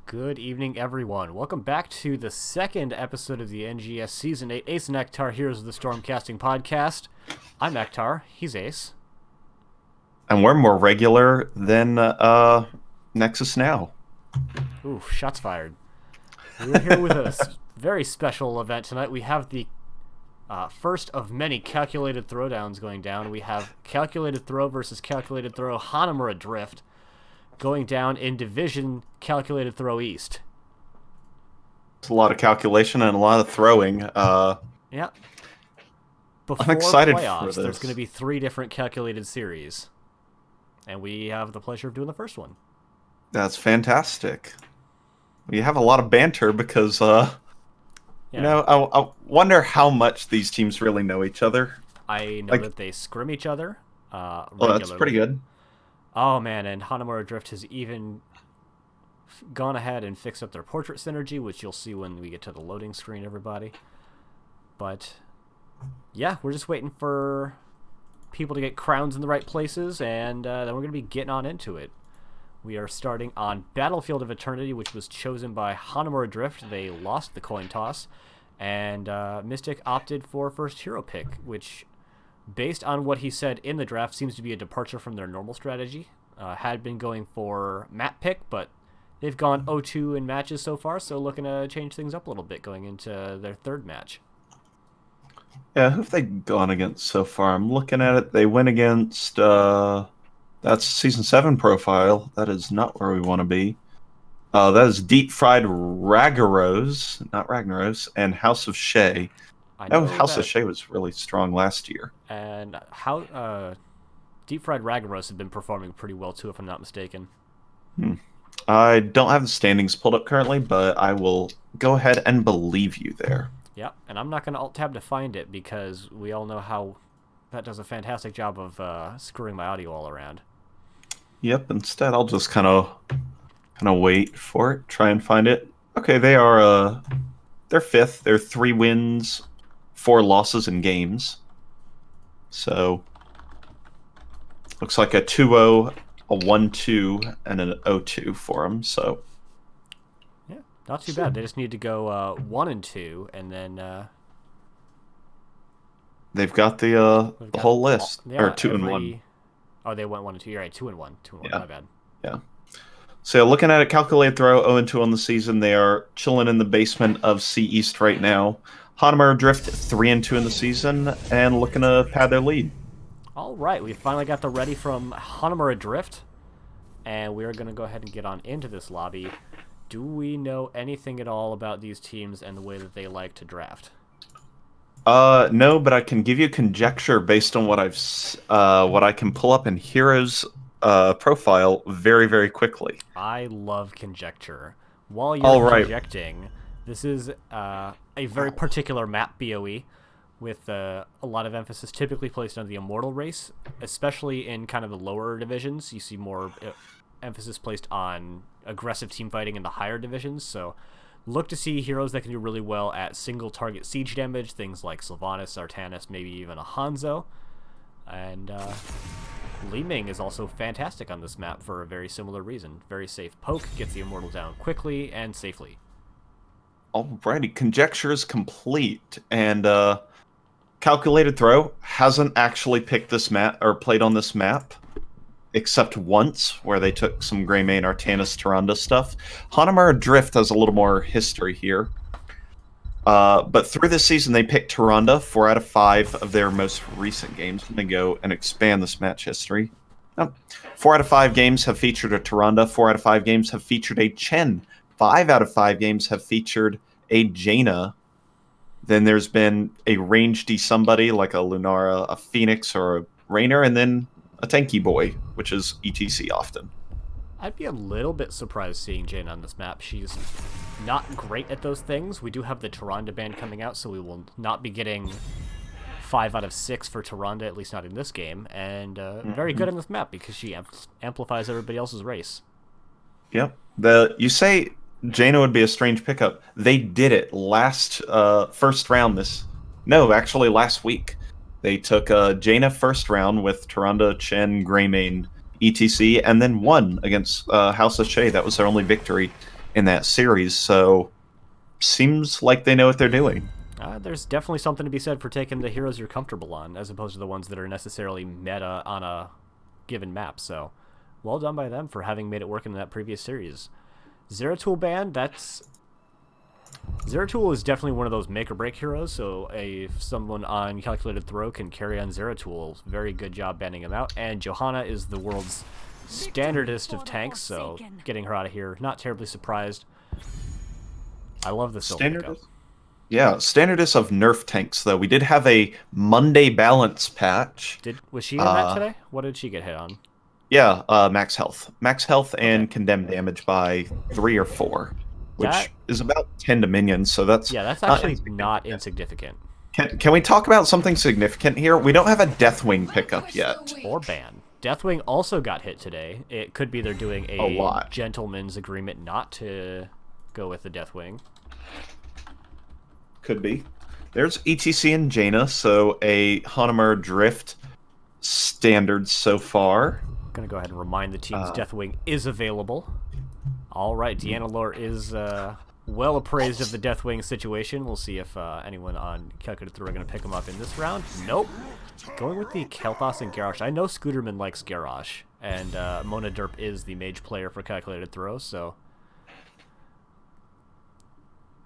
Good evening, everyone. Welcome back to the second episode of the NGS Season 8 Ace and Ektar Heroes of the Stormcasting podcast. I'm Ektar. He's Ace. And we're more regular than Nexus Now. Ooh, shots fired. We're here with a very special event tonight. We have the first of many calculated throwdowns going down. We have calculated throw versus calculated throw Hanamura Drift going down in Division Calculated Throw East. It's a lot of calculation and a lot of throwing. Yeah. Before I'm excited playoffs, for this. There's going to be 3 different calculated series. And we have the pleasure of doing the first one. That's fantastic. We have a lot of banter because, I wonder how much these teams really know each other. I know that they scrim each other regularly. Oh, that's pretty good. Oh, man, and Hanamura Drift has even gone ahead and fixed up their portrait synergy, which you'll see when we get to the loading screen, everybody. But, yeah, we're just waiting for people to get crowns in the right places, and then we're going to be getting on into it. We are starting on Battlefield of Eternity, which was chosen by Hanamura Drift. They lost the coin toss, and Mystic opted for first hero pick, which, based on what he said in the draft, seems to be a departure from their normal strategy. Had been going for map pick, but they've gone 0-2 in matches so far, so looking to change things up a little bit going into their third match. Yeah, who have they gone against so far? I'm looking at it. They went against, that's Season 7 profile. That is not where we want to be. That is Deep Fried Ragnaros, not Ragnaros, and House of Shay. House of Shay was really strong last year. And how Deep Fried Ragnaros have been performing pretty well too, if I'm not mistaken. I don't have the standings pulled up currently, but I will go ahead and believe you there. Yeah, and I'm not going to alt-tab to find it because we all know how that does a fantastic job of screwing my audio all around. Yep, instead I'll just kind of wait for it, try and find it. Okay, they're 5th. They're 3 wins, 4 losses in games. So, looks like a 2-0, a 1-2, and an 0-2 for them. So, yeah, not too bad. They just need to go 1-2, and then they've got the whole list, or 2-1. Oh, they went 1-2. You're right, 2-1. 2-1. Yeah. My bad. Yeah. So looking at a calculated throw, 0-2 on the season. They are chilling in the basement of C East right now. Hanamura Drift 3-2 in the season, and looking to pad their lead. All right, we finally got the ready from Hanamura Drift, and we are going to go ahead and get on into this lobby. Do we know anything at all about these teams and the way that they like to draft? No, but I can give you conjecture based on what what I can pull up in Heroes profile very, very quickly. I love conjecture. While you're conjecting, this is a very particular map BOE with a lot of emphasis typically placed on the Immortal race, especially in kind of the lower divisions. You see more emphasis placed on aggressive team fighting in the higher divisions, so look to see heroes that can do really well at single target siege damage, things like Sylvanas, Artanis, maybe even a Hanzo. And Li Ming is also fantastic on this map for a very similar reason. Very safe poke, gets the Immortal down quickly and safely. Alrighty, conjecture is complete, and calculated throw hasn't actually picked this map or played on this map except once, where they took some Greymane, Artanis, Tyrande stuff. Hanamura Drift has a little more history here. But through this season, they picked Tyrande 4 out of 5 of their most recent games. I'm going to go and expand this match history. 4 out of 5 games have featured a Tyrande. 4 out of 5 games have featured a Chen. 5 out of 5 games have featured a Jaina. Then there's been a rangedy somebody like a Lunara, a Phoenix, or a Raynor, and then a tanky boy, which is ETC often. I'd be a little bit surprised seeing Jaina on this map. She's not great at those things. We do have the Tyrande ban coming out, so we will not be getting 5 out of 6 for Tyrande, at least not in this game. And very good on this map because she amplifies everybody else's race. Yep. You say Jaina would be a strange pickup. They did it last first round last week. They took Jaina first round with Tyrande, Chen, Greymane, etc., and then won against House of Shay. That was their only victory in that series, so seems like they know what they're doing. There's definitely something to be said for taking the heroes you're comfortable on, as opposed to the ones that are necessarily meta on a given map. So, well done by them for having made it work in that previous series. Zeratul ban, Zeratul is definitely one of those make or break heroes, so if someone on Calculated Throw can carry on Zeratul, very good job banning him out. And Johanna is the world's standardist of tanks, so getting her out of here, not terribly surprised. I love the silk pickup. Yeah, standardist of nerf tanks, though. We did have a Monday balance patch. Was she in that today? What did she get hit on? Yeah, max health. Max health and condemn damage by 3 or 4, which is about 10 to minions, so that's... Yeah, that's actually not insignificant. Can we talk about something significant here? We don't have a Deathwing pickup yet. Or ban. Deathwing also got hit today. It could be they're doing a gentleman's agreement not to go with the Deathwing. Could be. There's ETC and Jaina, so a Hanamura Drift standard so far. Gonna go ahead and remind the teams Deathwing is available. Alright, Deanna Lore is well appraised of the Deathwing situation. We'll see if anyone on Calculated Throw are gonna pick him up in this round. Nope. Going with the Kel'Thas and Garrosh. I know Scooterman likes Garrosh, and Mona Derp is the mage player for Calculated Throw, so...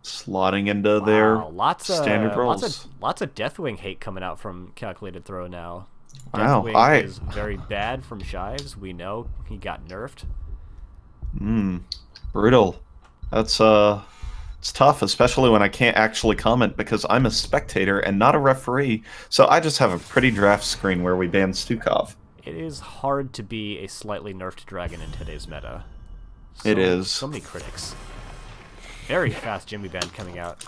Slotting into their standard roles. Lots of Deathwing hate coming out from Calculated Throw now. Wow, Deathwing is very bad from Shives. We know he got nerfed. Brutal. That's it's tough, especially when I can't actually comment because I'm a spectator and not a referee. So I just have a pretty draft screen where we ban Stukov. It is hard to be a slightly nerfed dragon in today's meta. It is. So many critics. Very fast Jimmy band coming out.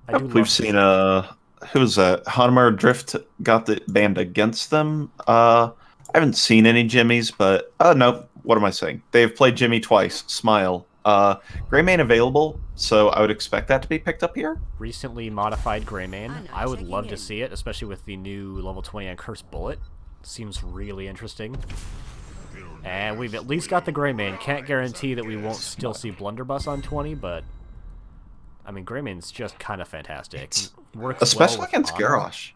We've seen who was that? Hanamura Drift got the band against them. I haven't seen any Jimmys, but no. What am I saying? They've played Jimmy twice. Smile. Greymane available, so I would expect that to be picked up here. Recently modified Greymane. I would love to see it, especially with the new level 20 on Cursed Bullet. Seems really interesting. And we've at least got the Greymane. Can't guarantee that we won't still see Blunderbuss on 20, but... I mean, Greymane's just kind of fantastic. Works especially well against Garrosh.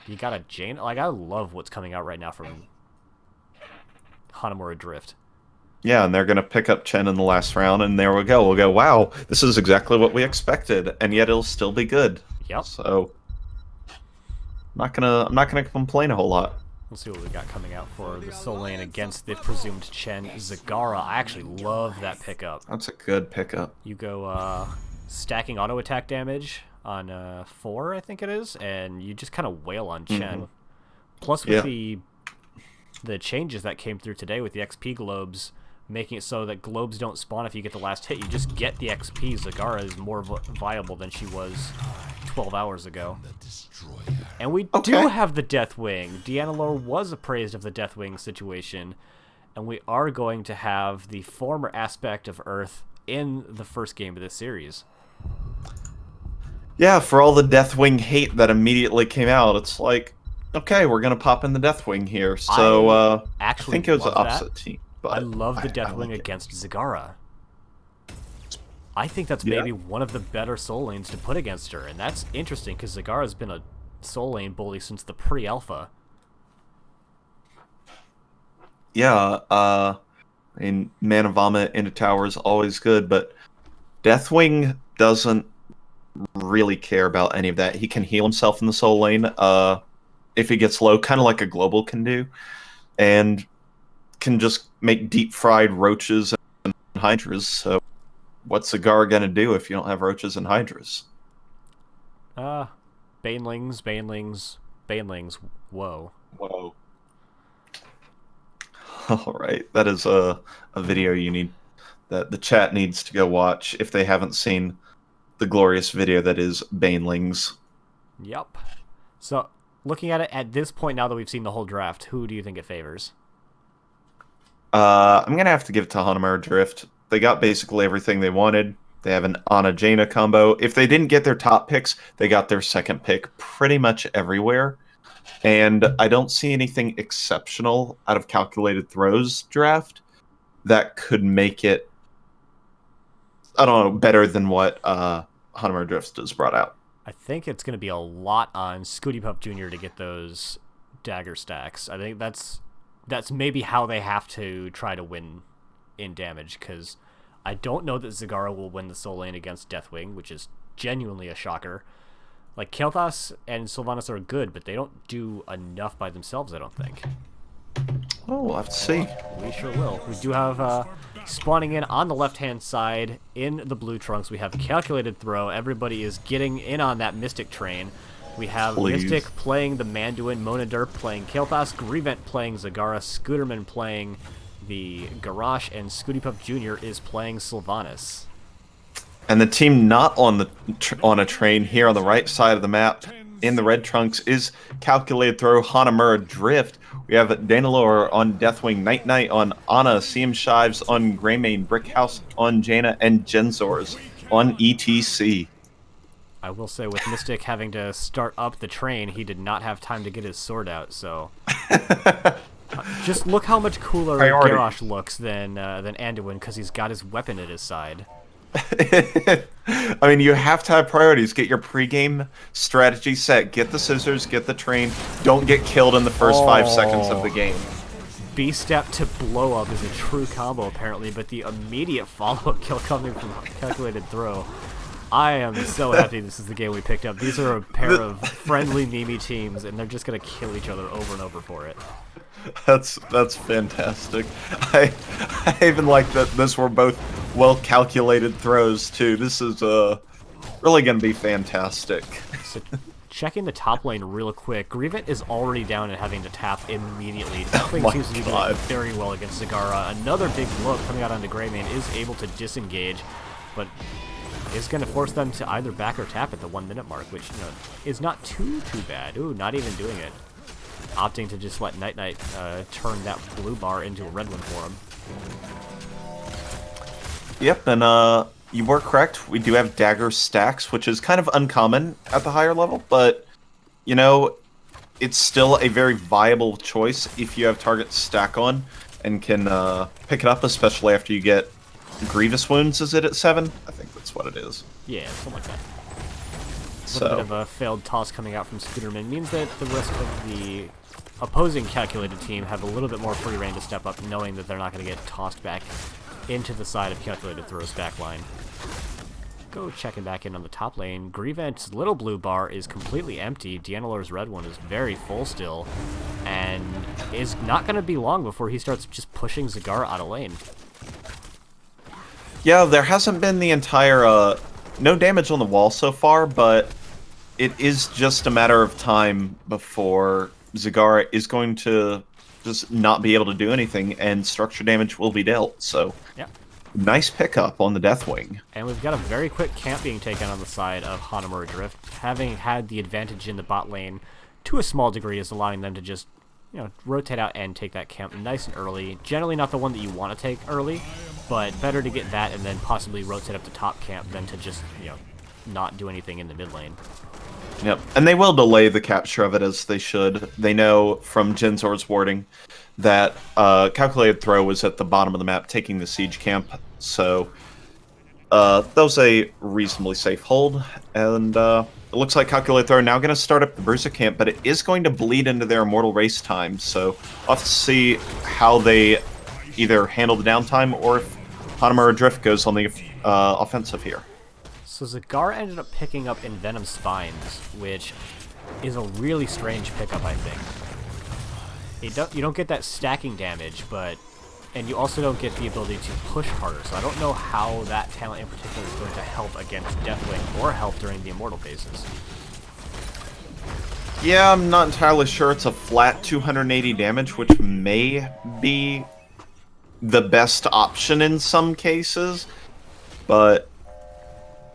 You got a Jane... Like, I love what's coming out right now from Hanamura Drift. Yeah, and they're going to pick up Chen in the last round, and there we go. We'll go, wow, this is exactly what we expected, and yet it'll still be good. Yep. So, I'm not gonna complain a whole lot. Let's see what we got coming out for the Soul Lane against the presumed Chen Zagara. I actually love that pickup. That's a good pickup. You go stacking auto attack damage on 4, I think it is, and you just kind of wail on Chen. Plus, with the changes that came through today with the XP globes, making it so that globes don't spawn if you get the last hit. You just get the XP. Zagara is more viable than she was 12 hours ago. And we do have the Deathwing. Deanna Lore was appraised of the Deathwing situation, and we are going to have the former aspect of Earth in the first game of this series. Yeah, for all the Deathwing hate that immediately came out, it's like, okay, we're going to pop in the Deathwing here. So, I think it was the opposite team. But I love the Deathwing against Zagara. I think that's maybe one of the better soul lanes to put against her, and that's interesting because Zagara's been a soul lane bully since the pre-alpha. Yeah, I mean, Mana Vomit into tower is always good, but Deathwing doesn't really care about any of that. He can heal himself in the soul lane if he gets low, kind of like a global can do, and can just make deep-fried roaches and hydras, so what's Zagara gonna do if you don't have roaches and hydras? Banelings, whoa. Whoa. Alright, that is a video that the chat needs to go watch if they haven't seen the glorious video that is Banelings. Yep. So, looking at it at this point now that we've seen the whole draft, who do you think it favors? I'm going to have to give it to Hanamura Drift. They got basically everything they wanted. They have an Ana Jaina combo. If they didn't get their top picks, they got their second pick pretty much everywhere. And I don't see anything exceptional out of Calculated Throws draft that could make it, I don't know, better than what Hanamura Drift has brought out. I think it's going to be a lot on Scooty Pup Jr. to get those dagger stacks. I think that's maybe how they have to try to win in damage, because I don't know that Zagara will win the soul lane against Deathwing, which is genuinely a shocker. Like, Kael'thas and Sylvanas are good, but they don't do enough by themselves, I don't think. Oh, we'll have to see. We sure will. We do have spawning in on the left-hand side in the blue trunks. We have Calculated Throw. Everybody is getting in on that Mystic train. We have Mystic playing the Manduin, Monaderp playing Kael'thas, Grievent playing Zagara, Scooterman playing the Garrosh, and Scooty Pup Jr. is playing Sylvanas. And the team not on a train here on the right side of the map in the red trunks is Calculated Throw, Hanamura Drift. We have Danalore on Deathwing, Night Knight on Ana, CM Shives on Greymane, Brickhouse on Jaina, and Genzors on ETC. I will say, with Mystic having to start up the train, he did not have time to get his sword out, so... just look how much cooler Garrosh looks than Anduin, because he's got his weapon at his side. I mean, you have to have priorities. Get your pregame strategy set. Get the scissors, get the train. Don't get killed in the first 5 seconds of the game. B-step to blow up is a true combo, apparently, but the immediate follow-up kill coming from Calculated Throw. I am so happy this is the game we picked up. These are a pair of friendly Mimi teams, and they're just going to kill each other over and over for it. That's fantastic. I even like that these were both well-calculated throws, too. This is really going to be fantastic. So, checking the top lane real quick, Grievent is already down and having to tap immediately. Deathwing seems to be doing very well against Zagara. Another big look coming out onto Greymane is able to disengage, but is going to force them to either back or tap at the 1 minute mark, which, you know, is not too bad. Ooh, not even doing it. Opting to just let Night Knight turn that blue bar into a red one for him. Yep, and you were correct. We do have dagger stacks, which is kind of uncommon at the higher level, but, you know, it's still a very viable choice if you have target stack on and can pick it up, especially after you get Grievous Wounds. Is it at 7? I think that's what it is. Yeah, something like that. So. A little bit of a failed toss coming out from Scooterman means that the rest of the opposing Calculated team have a little bit more free reign to step up, knowing that they're not going to get tossed back into the side of Calculated Throw's backline. Go checking back in on the top lane. Grievent's little blue bar is completely empty. Deanalore's red one is very full still, and is not going to be long before he starts just pushing Zagara out of lane. Yeah, there hasn't been the entire, no damage on the wall so far, but it is just a matter of time before Zagara is going to just not be able to do anything, and structure damage will be dealt, so... Yeah. Nice pickup on the Deathwing. And we've got a very quick camp being taken on the side of Hanamura Drift. Having had the advantage in the bot lane to a small degree is allowing them to just, you know, rotate out and take that camp nice and early. Generally not the one that you want to take early, but better to get that and then possibly rotate up the top camp than to just, you know, not do anything in the mid lane. Yep, and they will delay the capture of it as they should. They know from Genzor's warding that Calculated Throw was at the bottom of the map taking the siege camp, so that was a reasonably safe hold, and it looks like Calculated Throw are now going to start up the Bruiser camp, but it is going to bleed into their Immortal race time, so we'll have to see how they either handle the downtime or if Hanamura Drift goes on the offensive here. So Zagara ended up picking up Envenom Spines, which is a really strange pickup, I think. You don't get that stacking damage, and you also don't get the ability to push harder, so I don't know how that talent in particular is going to help against Deathwing or help during the Immortal phases. Yeah, I'm not entirely sure. It's a flat 280 damage, which may be the best option in some cases, but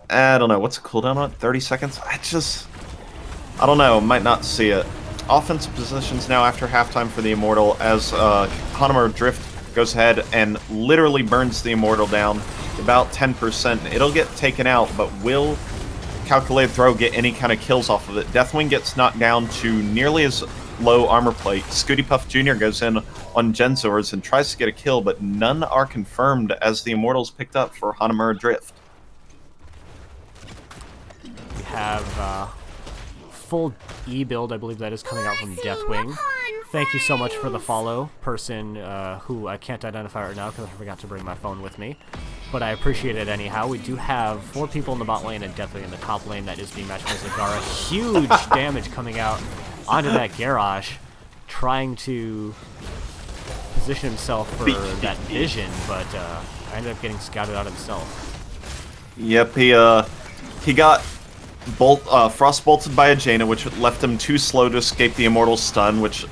I don't know. What's the cooldown on it? 30 seconds? I don't know. Might not see it. Offensive positions now after halftime for the Immortal as Hanamura Drift goes ahead and literally burns the Immortal down about 10%. It'll get taken out, but will Calculated Throw get any kind of kills off of it? Deathwing gets knocked down to nearly as low armor plate. Scooty Puff Jr. goes in on Genzors and tries to get a kill, but none are confirmed as the Immortals picked up for Hanamura Drift. We have full E build, I believe that is coming out from Deathwing. Thank you so much for the follow, person who I can't identify right now because I forgot to bring my phone with me. But I appreciate it anyhow. We do have 4 people in the bot lane and Deathwing in the top lane that is being matched by Zagara. Huge damage coming out onto that Garrosh, trying to position himself for that vision, but I ended up getting scouted out himself. Yep, he got frost bolted by a Jaina, which left him too slow to escape the Immortal stun, which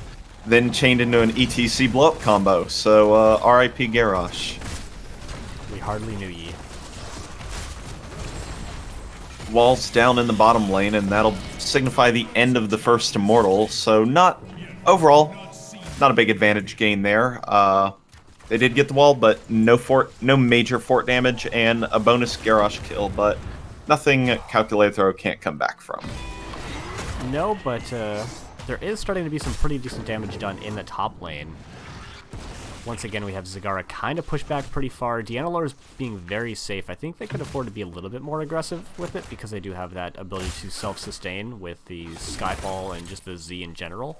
then chained into an ETC blow-up combo. So RIP Garrosh. We hardly knew ye. Wall's down in the bottom lane, and that'll signify the end of the first Immortal. So overall, not a big advantage gain there. They did get the wall, but no major fort damage, and a bonus Garrosh kill, but nothing Calculated Throw can't come back from. No, but there is starting to be some pretty decent damage done in the top lane. Once again, we have Zagara kind of pushed back pretty far. Deanna is being very safe. I think they could afford to be a little bit more aggressive with it because they do have that ability to self-sustain with the Skyfall and just the Z in general.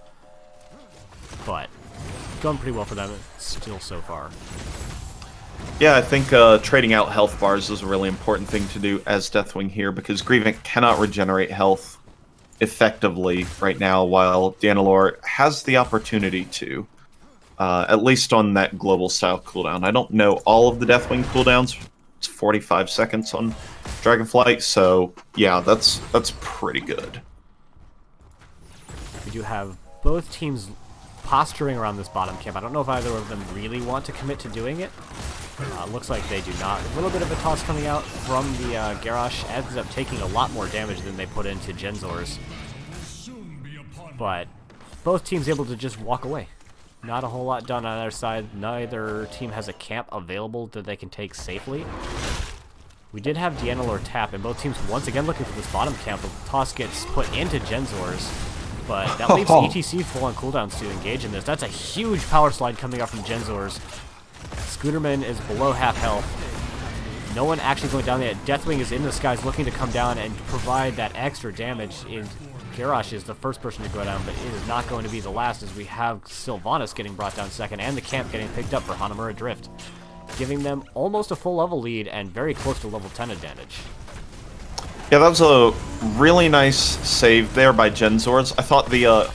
But going pretty well for them still so far. Yeah, I think trading out health bars is a really important thing to do as Deathwing here, because Grievant cannot regenerate health effectively right now, while Danalore has the opportunity to. At least on that global style cooldown. I don't know all of the Deathwing cooldowns. It's 45 seconds on Dragonflight, so yeah, that's pretty good. We do have both teams posturing around this bottom camp. I don't know if either of them really want to commit to doing it. Looks like they do not. A little bit of a toss coming out from the Garrosh. Ends up taking a lot more damage than they put into Genzors. But both teams able to just walk away. Not a whole lot done on their side. Neither team has a camp available that they can take safely. We did have Deanalore tap, and both teams once again looking for this bottom camp. The toss gets put into Genzors, but that leaves ETC full on cooldowns to engage in this. That's a huge power slide coming up from Genzors. Scooterman is below half health. No one actually going down there. Deathwing is in the skies looking to come down and provide that extra damage. Garrosh is the first person to go down, but it is not going to be the last, as we have Sylvanas getting brought down second and the camp getting picked up for Hanamura Drift, giving them almost a full level lead and very close to level 10 advantage. Yeah, that was a really nice save there by Genzors. I thought the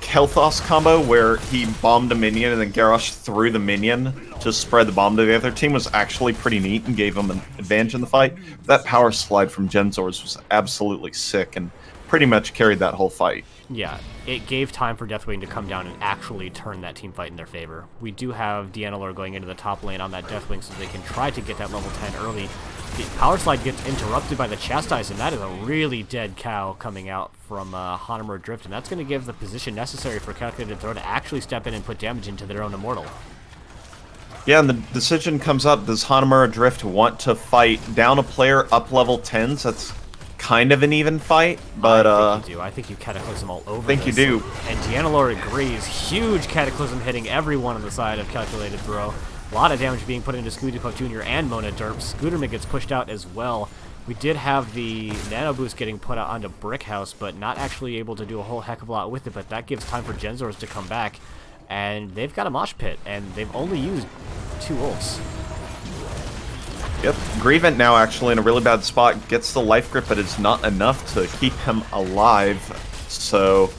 Kelthos combo where he bombed a minion and then Garrosh threw the minion to spread the bomb to the other team was actually pretty neat and gave them an advantage in the fight. That power slide from Genzors was absolutely sick and pretty much carried that whole fight. Yeah, it gave time for Deathwing to come down and actually turn that team fight in their favor. We do have Deanalore going into the top lane on that Deathwing so they can try to get that level 10 early. The power slide gets interrupted by the Chastise, and that is a really dead cow coming out from Hanamura Drift, and that's going to give the position necessary for Calculated Throw to actually step in and put damage into their own Immortal. Yeah, and the decision comes up, does Hanamura Drift want to fight down a player up level 10s? That's kind of an even fight, but I think you do. I think you Cataclysm all over. I think you do. And Deanalore agrees. Huge Cataclysm hitting everyone on the side of Calculated Throw. A lot of damage being put into Scooty Puff Jr. and Mona Derp. Scooterman gets pushed out as well. We did have the Nano Boost getting put out onto Brick House, but not actually able to do a whole heck of a lot with it, but that gives time for Genzors to come back. And they've got a Mosh Pit, and they've only used 2 ults. Yep, Grievant now actually in a really bad spot, gets the life grip, but it's not enough to keep him alive. So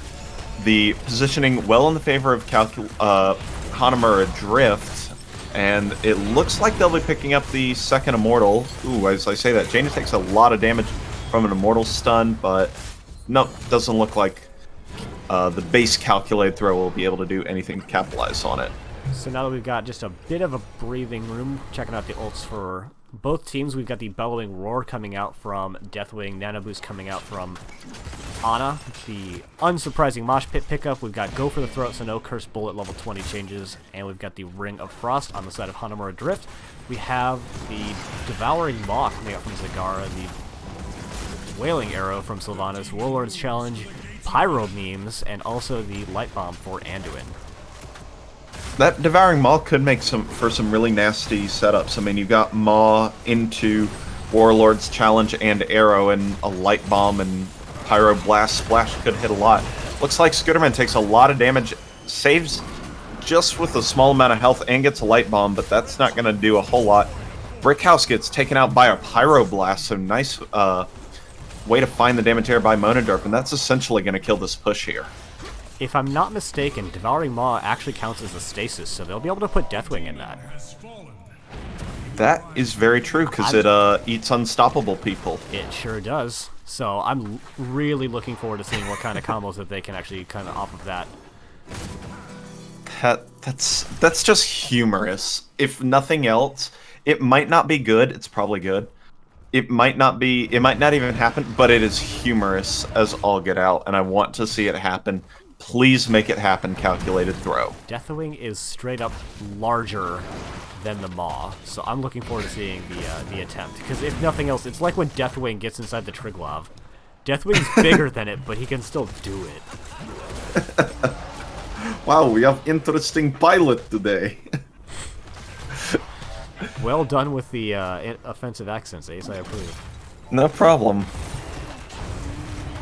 the positioning well in the favor of Hanamura Drift, and it looks like they'll be picking up the second Immortal. Ooh, as I say that, Jaina takes a lot of damage from an Immortal stun, but no, doesn't look like the base Calculated Throw will be able to do anything to capitalize on it. So now that we've got just a bit of a breathing room, checking out the ults for both teams, we've got the Bellowing Roar coming out from Deathwing, Nano Boost coming out from Ana, the unsurprising Mosh Pit pickup. We've got Go for the Throat, so no Cursed Bullet level 20 changes, and we've got the Ring of Frost on the side of Hanamura Drift. We have the Devouring Maw coming out from Zagara, the Wailing Arrow from Sylvanas, Warlord's Challenge, pyro memes and also the light bomb for Anduin. That Devouring Maw could make for some really nasty setups. I mean, you got Maw into Warlord's Challenge and Arrow, and a Light Bomb and Pyro Blast Splash could hit a lot. Looks like Scooterman takes a lot of damage, saves just with a small amount of health, and gets a Light Bomb, but that's not going to do a whole lot. Brickhouse gets taken out by a Pyro Blast, so nice way to find the damage here by Monoderp, and that's essentially going to kill this push here. If I'm not mistaken, Devouring Maw actually counts as a stasis, so they'll be able to put Deathwing in that. That is very true, because it eats unstoppable people. It sure does. So I'm really looking forward to seeing what kind of combos that they can actually kind of off of that. That's just humorous. If nothing else, it might not be good. It's probably good. It might not even happen, but it is humorous as all get out, and I want to see it happen. Please make it happen, Calculated Throw. Deathwing is straight up larger than the Maw, so I'm looking forward to seeing the attempt. Because if nothing else, it's like when Deathwing gets inside the Triglav. Deathwing's bigger than it, but he can still do it. Wow, we have interesting pilot today. Well done with the offensive accents, Ace. I approve. No problem.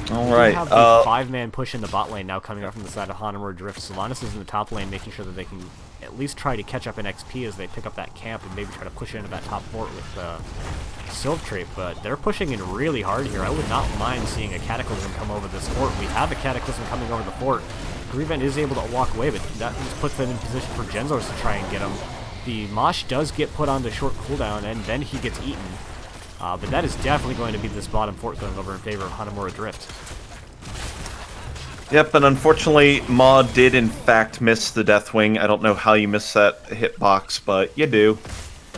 All right. We have the five-man push in the bot lane now coming up from the side of Hanamura Drift. Solanas is in the top lane, making sure that they can at least try to catch up in XP as they pick up that camp and maybe try to push into that top fort with Sylph Trait. But they're pushing in really hard here. I would not mind seeing a Cataclysm come over this fort. We have a Cataclysm coming over the fort. Grievent is able to walk away, but that just puts them in position for Genzors to try and get him. The Mosh does get put on the short cooldown, and then he gets eaten. But that is definitely going to be this bottom fort going over in favor of Hanamura Drift. Yep, and unfortunately, Maw did in fact miss the Deathwing. I don't know how you missed that hitbox, but you do.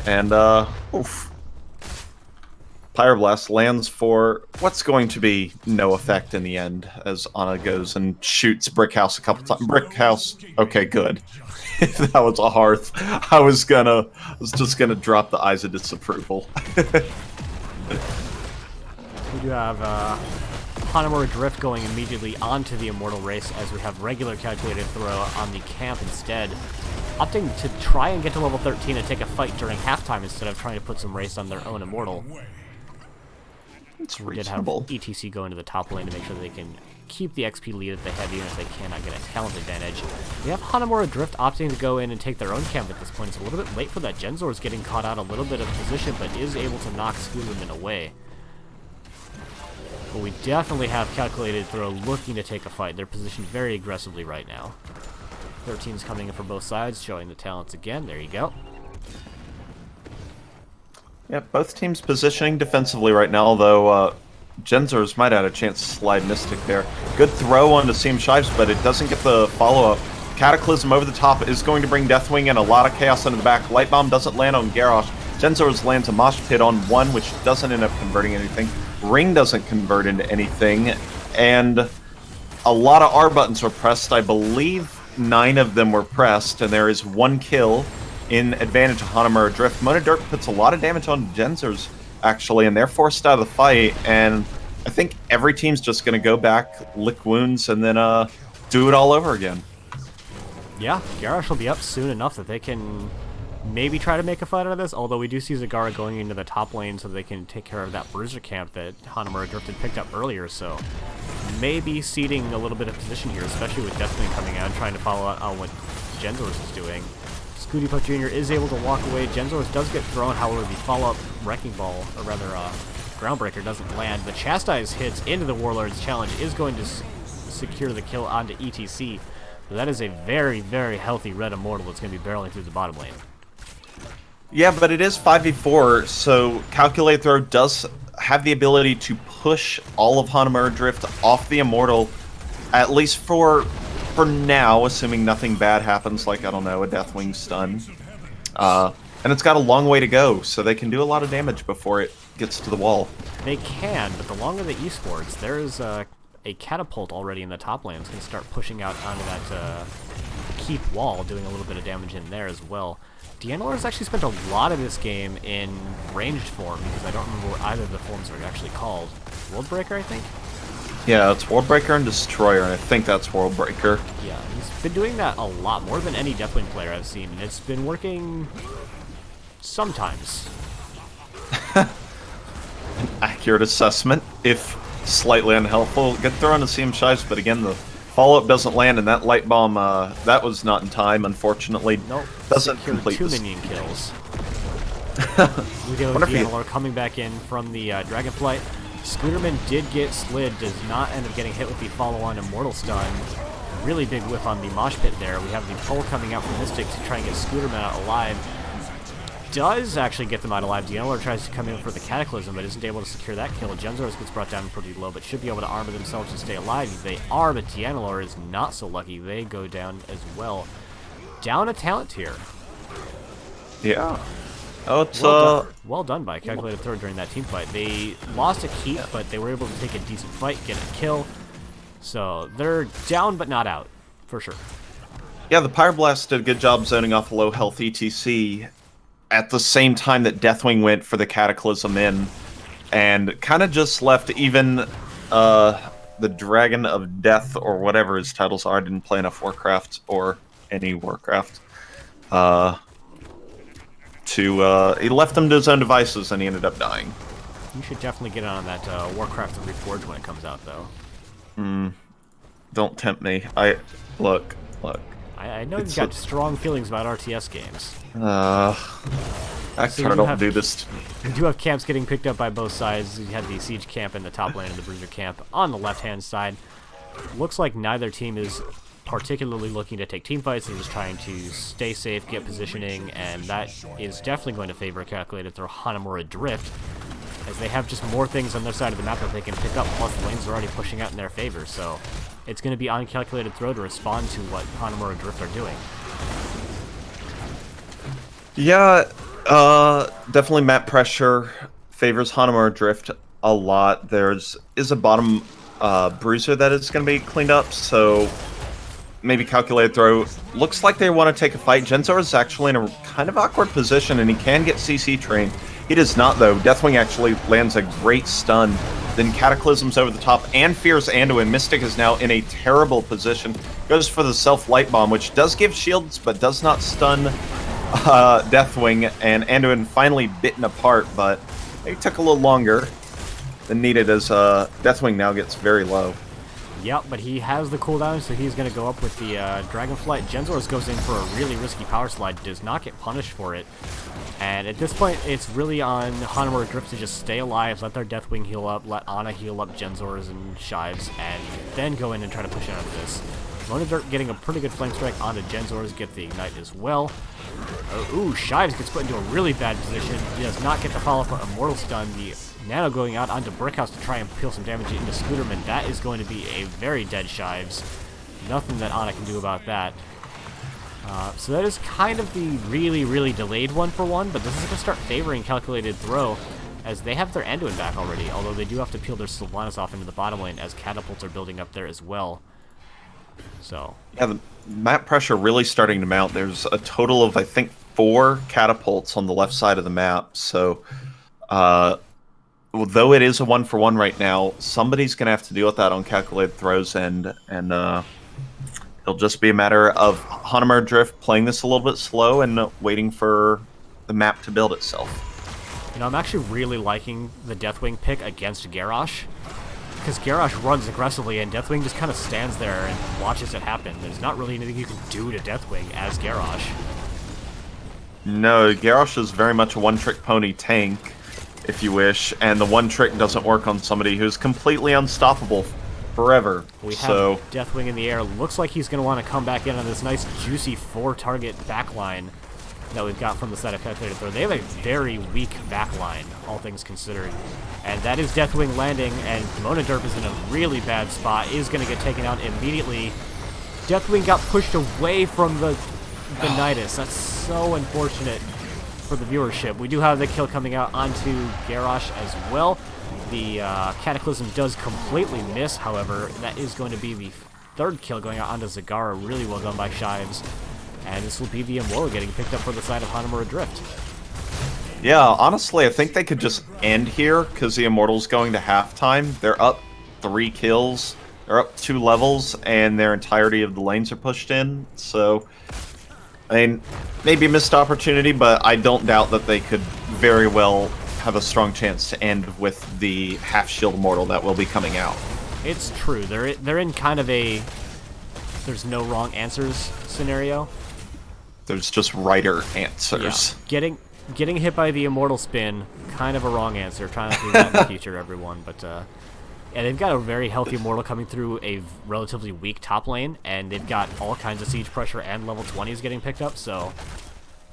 And, oof. Pyroblast lands for what's going to be no effect in the end, as Ana goes and shoots Brickhouse a couple times. Brickhouse, okay, good. If that was a hearth, I was just gonna drop the eyes of disapproval. We do have Hanamura Drift going immediately onto the Immortal Race as we have regular Calculated Throw on the camp instead, opting to try and get to level 13 and take a fight during halftime instead of trying to put some race on their own Immortal. It's reasonable. We did have ETC go into the top lane to make sure that they can keep the XP lead that they have, even if they cannot get a talent advantage. We have Hanamura Drift opting to go in and take their own camp at this point. It's a little bit late for that. Genzor's getting caught out a little bit of position, but is able to knock Scooterman away. But we definitely have Calculated Throw looking to take a fight. They're positioned very aggressively right now. 13's coming in for both sides, showing the talents again. There you go. Yeah, both teams positioning defensively right now, although Genzors might have had a chance to slide Mystic there. Good throw onto Seam Shives, but it doesn't get the follow-up. Cataclysm over the top is going to bring Deathwing and a lot of chaos into the back. Light Bomb doesn't land on Garrosh. Genzors lands a Mosh Pit on one, which doesn't end up converting anything. Ring doesn't convert into anything, and a lot of R buttons were pressed. I believe 9 of them were pressed, and there is 1 kill in advantage of Hanamura Drift. Monoderp puts a lot of damage on Genzors, actually, and they're forced out of the fight, and I think every team's just going to go back, lick wounds, and then do it all over again. Yeah, Garrosh will be up soon enough that they can maybe try to make a fight out of this, although we do see Zagara going into the top lane so they can take care of that Bruiser camp that Hanamura Drift had picked up earlier, so maybe ceding a little bit of position here, especially with Deathwing coming out and trying to follow out on what Genzors is doing. Scooty Puff Jr. is able to walk away. Genzors does get thrown, however, the follow-up Wrecking Ball, or rather, Groundbreaker doesn't land. The Chastise hits into the Warlord's Challenge is going to secure the kill onto ETC. So that is a very, very healthy red Immortal that's going to be barreling through the bottom lane. Yeah, but it is 5v4, so Calculate Throw does have the ability to push all of Hanamura Drift off the Immortal, at least for now, assuming nothing bad happens, like, I don't know, a Deathwing stun. And it's got a long way to go, so they can do a lot of damage before it gets to the wall. They can, but the longer the esports, there's a catapult already in the top lane. It's going to start pushing out onto that keep wall, doing a little bit of damage in there as well. Deanor has actually spent a lot of this game in ranged form, because I don't remember what either of the forms are actually called. Worldbreaker, I think? Yeah, it's Worldbreaker and Destroyer, and I think that's Worldbreaker. Yeah, he's been doing that a lot more than any Deathwing player I've seen, and it's been working sometimes. Accurate assessment, if slightly unhelpful. Good throw on the CM Shives, but again, the follow-up doesn't land, and that light bomb, that was not in time, unfortunately. Nope, doesn't secured complete 2 this. minion kills. Are coming back in from the Dragonflight. Scooterman did get slid, does not end up getting hit with the follow-on Immortal Stun. Really big whiff on the Mosh Pit there. We have the pull coming out from Mystic to try and get Scooterman out alive. Does actually get them out alive. Deanler tries to come in for the Cataclysm, but isn't able to secure that kill. Genzaros gets brought down pretty low, but should be able to armor themselves to stay alive. They are, but Deanler is not so lucky. They go down as well. Down a talent tier. Yeah. Oh, it's well done by Calculated Throw during that team fight. They lost a keep, but they were able to take a decent fight, get a kill. So they're down but not out, for sure. Yeah, the Pyroblast did a good job zoning off a low health ETC at the same time that Deathwing went for the Cataclysm in, and kind of just left even the Dragon of Death, or whatever his titles are. I didn't play enough Warcraft, or any Warcraft. He left them to his own devices, and he ended up dying. You should definitely get on that Warcraft Reforged when it comes out, though. Don't tempt me. Look. I know you've got strong feelings about RTS games. Actor don't do this. You do have camps getting picked up by both sides. You had the Siege camp in the top lane and the Bruiser camp on the left-hand side. Looks like neither team is particularly looking to take team fights. They're just trying to stay safe, get positioning, and that is definitely going to favor Calculated Throw Hanamura Drift, as they have just more things on their side of the map that they can pick up, plus the lanes are already pushing out in their favor, so it's going to be on Calculated Throw to respond to what Hanamura Drift are doing. Yeah, definitely map pressure favors Hanamura Drift a lot. Is a bottom bruiser that is going to be cleaned up, so maybe Calculated Throw. Looks like they want to take a fight. Genzor is actually in a kind of awkward position, and he can get CC trained. He does not, though. Deathwing actually lands a great stun. Then Cataclysm's over the top and fears Anduin. Mystic is now in a terrible position. Goes for the self-light bomb, which does give shields, but does not stun Deathwing. And Anduin finally bitten apart, but it took a little longer than needed, as Deathwing now gets very low. Yep, but he has the cooldown, so he's going to go up with the Dragonflight. Genzoros goes in for a really risky power slide, does not get punished for it. And at this point, it's really on Hanamura Drift to just stay alive, let their Deathwing heal up, let Ana heal up Genzoros and Shives, and then go in and try to push out of this. Monadirt getting a pretty good flame strike onto Genzoros, get the ignite as well. Ooh, Shives gets put into a really bad position. He does not get the follow for Immortal Stun. The Nano going out onto Brickhouse to try and peel some damage into Scooterman. That is going to be a very dead Shives. Nothing that Ana can do about that. So that is kind of the really, really delayed 1-for-1, but this is going to start favoring Calculated Throw, as they have their Anduin back already, although they do have to peel their Sylvanas off into the bottom lane, as catapults are building up there as well. So yeah, the map pressure really starting to mount. There's a total of, I think, 4 catapults on the left side of the map, so though it is a 1-for-1 right now, somebody's going to have to deal with that on Calculated Throw's end, and it'll just be a matter of Hanamura Drift playing this a little bit slow and waiting for the map to build itself. You know, I'm actually really liking the Deathwing pick against Garrosh, because Garrosh runs aggressively and Deathwing just kind of stands there and watches it happen. There's not really anything you can do to Deathwing as Garrosh. No, Garrosh is very much a one-trick pony tank, if you wish, and the one trick doesn't work on somebody who's completely unstoppable forever. We have Deathwing in the air. Looks like he's going to want to come back in on this nice, juicy 4-target backline that we've got from the side of Calculated Throw. They have a very weak backline, all things considered. And that is Deathwing landing, and Monaderp is in a really bad spot, is going to get taken out immediately. Deathwing got pushed away from the Nidus. That's so unfortunate for the viewership. We do have the kill coming out onto Garrosh as well. The Cataclysm does completely miss, however. That is going to be the 3rd kill going out onto Zagara. Really well done by Shives. And this will be the Immortal getting picked up for the side of Hanamura Drift. Yeah, honestly, I think they could just end here, because the Immortal's going to halftime. They're up 3 kills. They're up 2 levels, and their entirety of the lanes are pushed in. So, I mean, maybe a missed opportunity, but I don't doubt that they could very well have a strong chance to end with the half-shield immortal that will be coming out. It's true. They're in kind of a there's no wrong answers scenario. There's just righter answers. Yeah. Getting hit by the immortal spin, kind of a wrong answer. Try not to do that in the future, everyone. But yeah, they've got a very healthy immortal coming through a relatively weak top lane, and they've got all kinds of siege pressure and level 20s getting picked up. So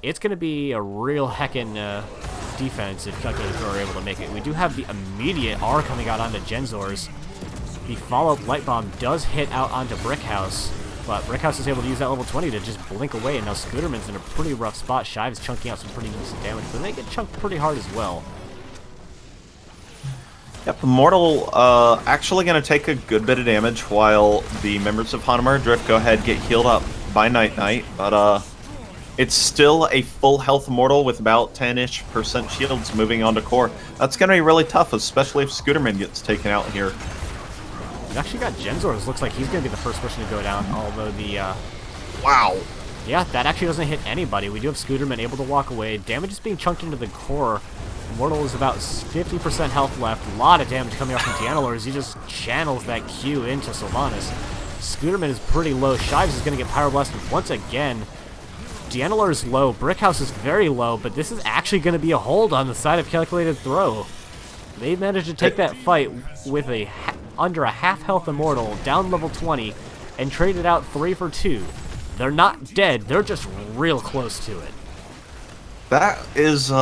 it's going to be a real heckin' defense if Calculated Throw are able to make it. We do have the immediate R coming out onto Genzor's. The follow-up Light Bomb does hit out onto Brickhouse, but Brickhouse is able to use that level 20 to just blink away, and now Scooterman's in a pretty rough spot. Shive's chunking out some pretty decent damage, but they get chunked pretty hard as well. Yep, Immortal actually going to take a good bit of damage while the members of Hanamura Drift go ahead and get healed up by Night Knight, but it's still a full health Immortal with about 10-ish% shields moving on to core. That's going to be really tough, especially if Scooterman gets taken out here. We've actually got Genzor's. Looks like he's going to be the first person to go down, although the... Wow. Yeah, that actually doesn't hit anybody. We do have Scooterman able to walk away. Damage is being chunked into the core. Immortal is about 50% health left. A lot of damage coming off from Deanalor as he just channels that Q into Sylvanas. Scooterman is pretty low. Shives is going to get Pyroblasted once again. Deanalor is low. Brickhouse is very low, but this is actually going to be a hold on the side of Calculated Throw. They managed to take that fight with a under a half-health Immortal, down level 20, and traded out 3 for 2. They're not dead, they're just real close to it. That is,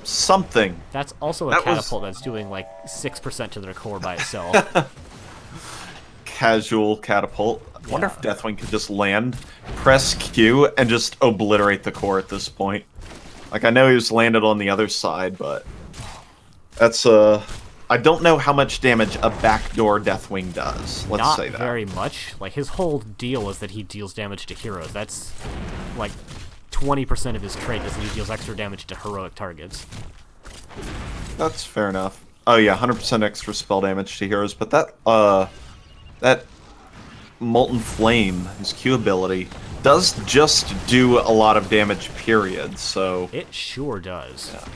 something. That's also a catapult that's doing like 6% to their core by itself. Casual catapult. I wonder if Deathwing could just land, press Q, and just obliterate the core at this point. Like, I know he was landed on the other side, but that's, I don't know how much damage a backdoor Deathwing does. Let's say that. Not very much. Like, his whole deal is that he deals damage to heroes. That's, like, 20% of his trait is that he deals extra damage to heroic targets. That's fair enough. Oh yeah, 100% extra spell damage to heroes, but that Molten Flame, his Q ability, does just do a lot of damage, period, so... It sure does. Yeah.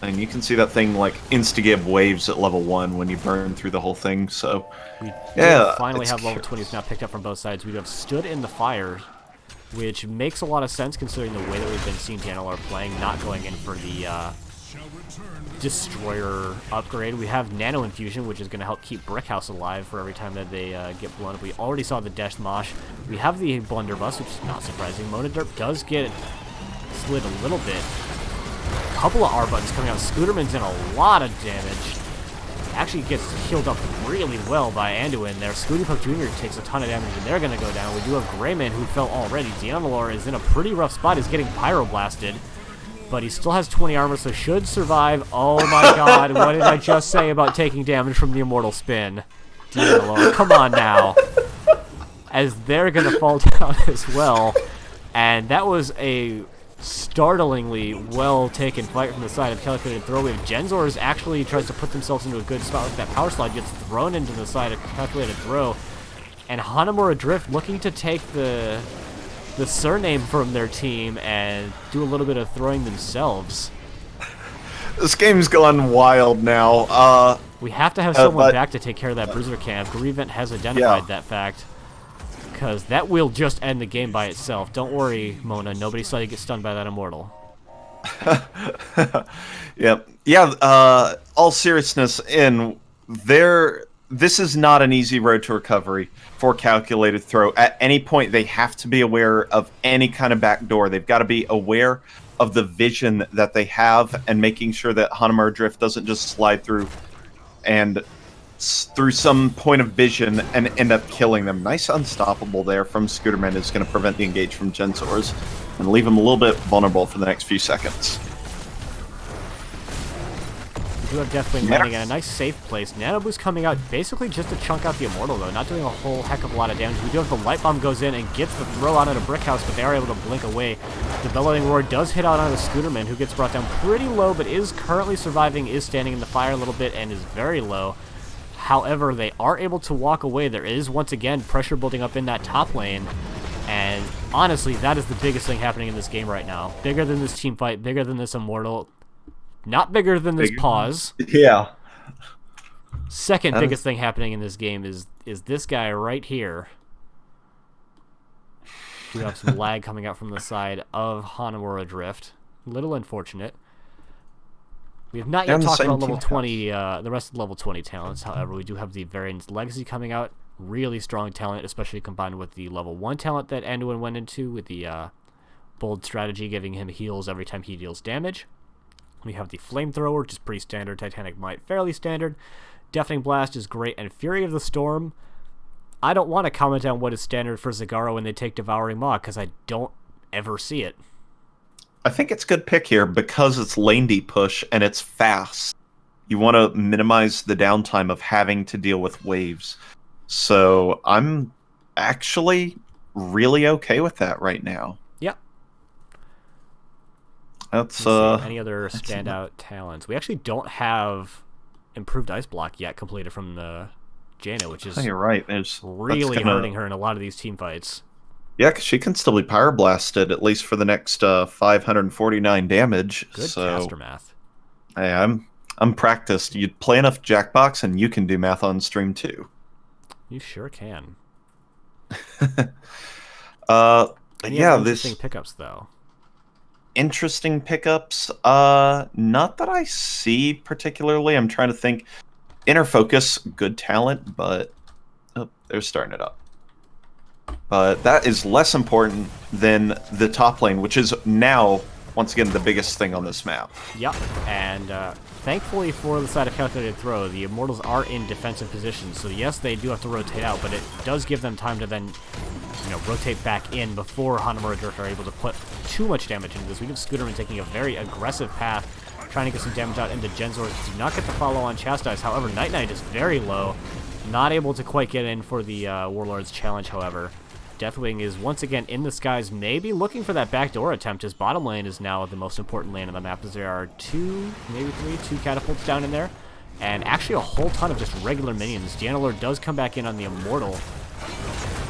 And you can see that thing, like, insta-give waves at level 1 when you burn through the whole thing, so... We yeah, finally have level 20s now picked up from both sides. We have stood in the fire, which makes a lot of sense considering the way that we've been seeing Deanalor playing, not going in for the Destroyer upgrade. We have Nano Infusion, which is going to help keep Brickhouse alive for every time that they get blown up. We already saw the Desh Mosh. We have the Blunderbuss, which is not surprising. Mona Derp does get slid a little bit. A couple of R buttons coming out. Scooterman's in a lot of damage. Actually gets healed up really well by Anduin there. Scooty Puck Jr. takes a ton of damage, and they're going to go down. We do have Greyman, who fell already. Deanalor is in a pretty rough spot. He's getting Pyroblasted, but he still has 20 armor, so should survive. Oh my god, what did I just say about taking damage from the Immortal Spin? Deanalor, come on now. As they're going to fall down as well. And that was a startlingly well-taken fight from the side of Calculated Throw. We have Genzor's actually tries to put themselves into a good spot with that power slide, gets thrown into the side of Calculated Throw. And Hanamura Drift looking to take the surname from their team and do a little bit of throwing themselves. This game's gone wild now. We have to have someone back to take care of that Bruiser camp. Grievant has identified that fact, because that will just end the game by itself. Don't worry, Mona. Nobody saw you get stunned by that Immortal. Yep. Yeah, all seriousness this is not an easy road to recovery for Calculated Throw. At any point, they have to be aware of any kind of backdoor. They've got to be aware of the vision that they have and making sure that Hanamura Drift doesn't just slide through and through some point of vision and end up killing them. Nice unstoppable there from Scooterman is going to prevent the engage from Genzor's and leave him a little bit vulnerable for the next few seconds. do have Deathwing landing in a nice safe place. Nano Boost coming out basically just to chunk out the Immortal, though. Not doing a whole heck of a lot of damage. We do have the Light Bomb goes in and gets the throw out of the Brick House, but they are able to blink away. The Bellowing Roar does hit out on the Scooterman, who gets brought down pretty low, but is currently surviving, is standing in the fire a little bit, and is very low. However, they are able to walk away. There is, once again, pressure building up in that top lane. And honestly, that is the biggest thing happening in this game right now. Bigger than this team fight, bigger than this Immortal. Not bigger than this pause. Yeah. Second biggest thing happening in this game is this guy right here. We have some lag coming out from the side of Hanamura Drift. Little unfortunate. We have not yet talked about level 20, the rest of the level 20 talents. However, we do have the Variant's Legacy coming out. Really strong talent, especially combined with the level 1 talent that Anduin went into with the bold strategy, giving him heals every time he deals damage. We have the Flamethrower, which is pretty standard. Titanic Might, fairly standard. Deafening Blast is great. And Fury of the Storm, I don't want to comment on what is standard for Zagara when they take Devouring Maw, because I don't ever see it. I think it's a good pick here because it's lane deep push and it's fast. You want to minimize the downtime of having to deal with waves. So I'm actually really okay with that right now. Yep. That's any other standout talents? We actually don't have improved Ice Block yet completed from the Jaina, which is you're right. Really hurting her in a lot of these team fights. Yeah, because she can still be Power Blasted, at least for the next 549 damage. Good so, caster math. Hey, I'm practiced. You play enough Jackbox, and you can do math on stream, too. You sure can. Any interesting pickups, though? Interesting pickups? Not that I see particularly. I'm trying to think. Inner Focus, good talent, but they're starting it up. But that is less important than the top lane, which is now, once again, the biggest thing on this map. Yep, and thankfully for the side of Calculated Throw, the Immortals are in defensive positions, so yes, they do have to rotate out, but it does give them time to then, rotate back in before Hanamura Drift are able to put too much damage into this. We have Scooterman taking a very aggressive path, trying to get some damage out into Genzor. Do not get the follow on Chastise. However, Night Knight is very low, not able to quite get in for the Warlord's challenge, however. Deathwing is once again in the skies, maybe looking for that backdoor attempt. His bottom lane is now the most important lane on the map, as there are two catapults down in there, and actually a whole ton of just regular minions. Dianelor does come back in on the Immortal.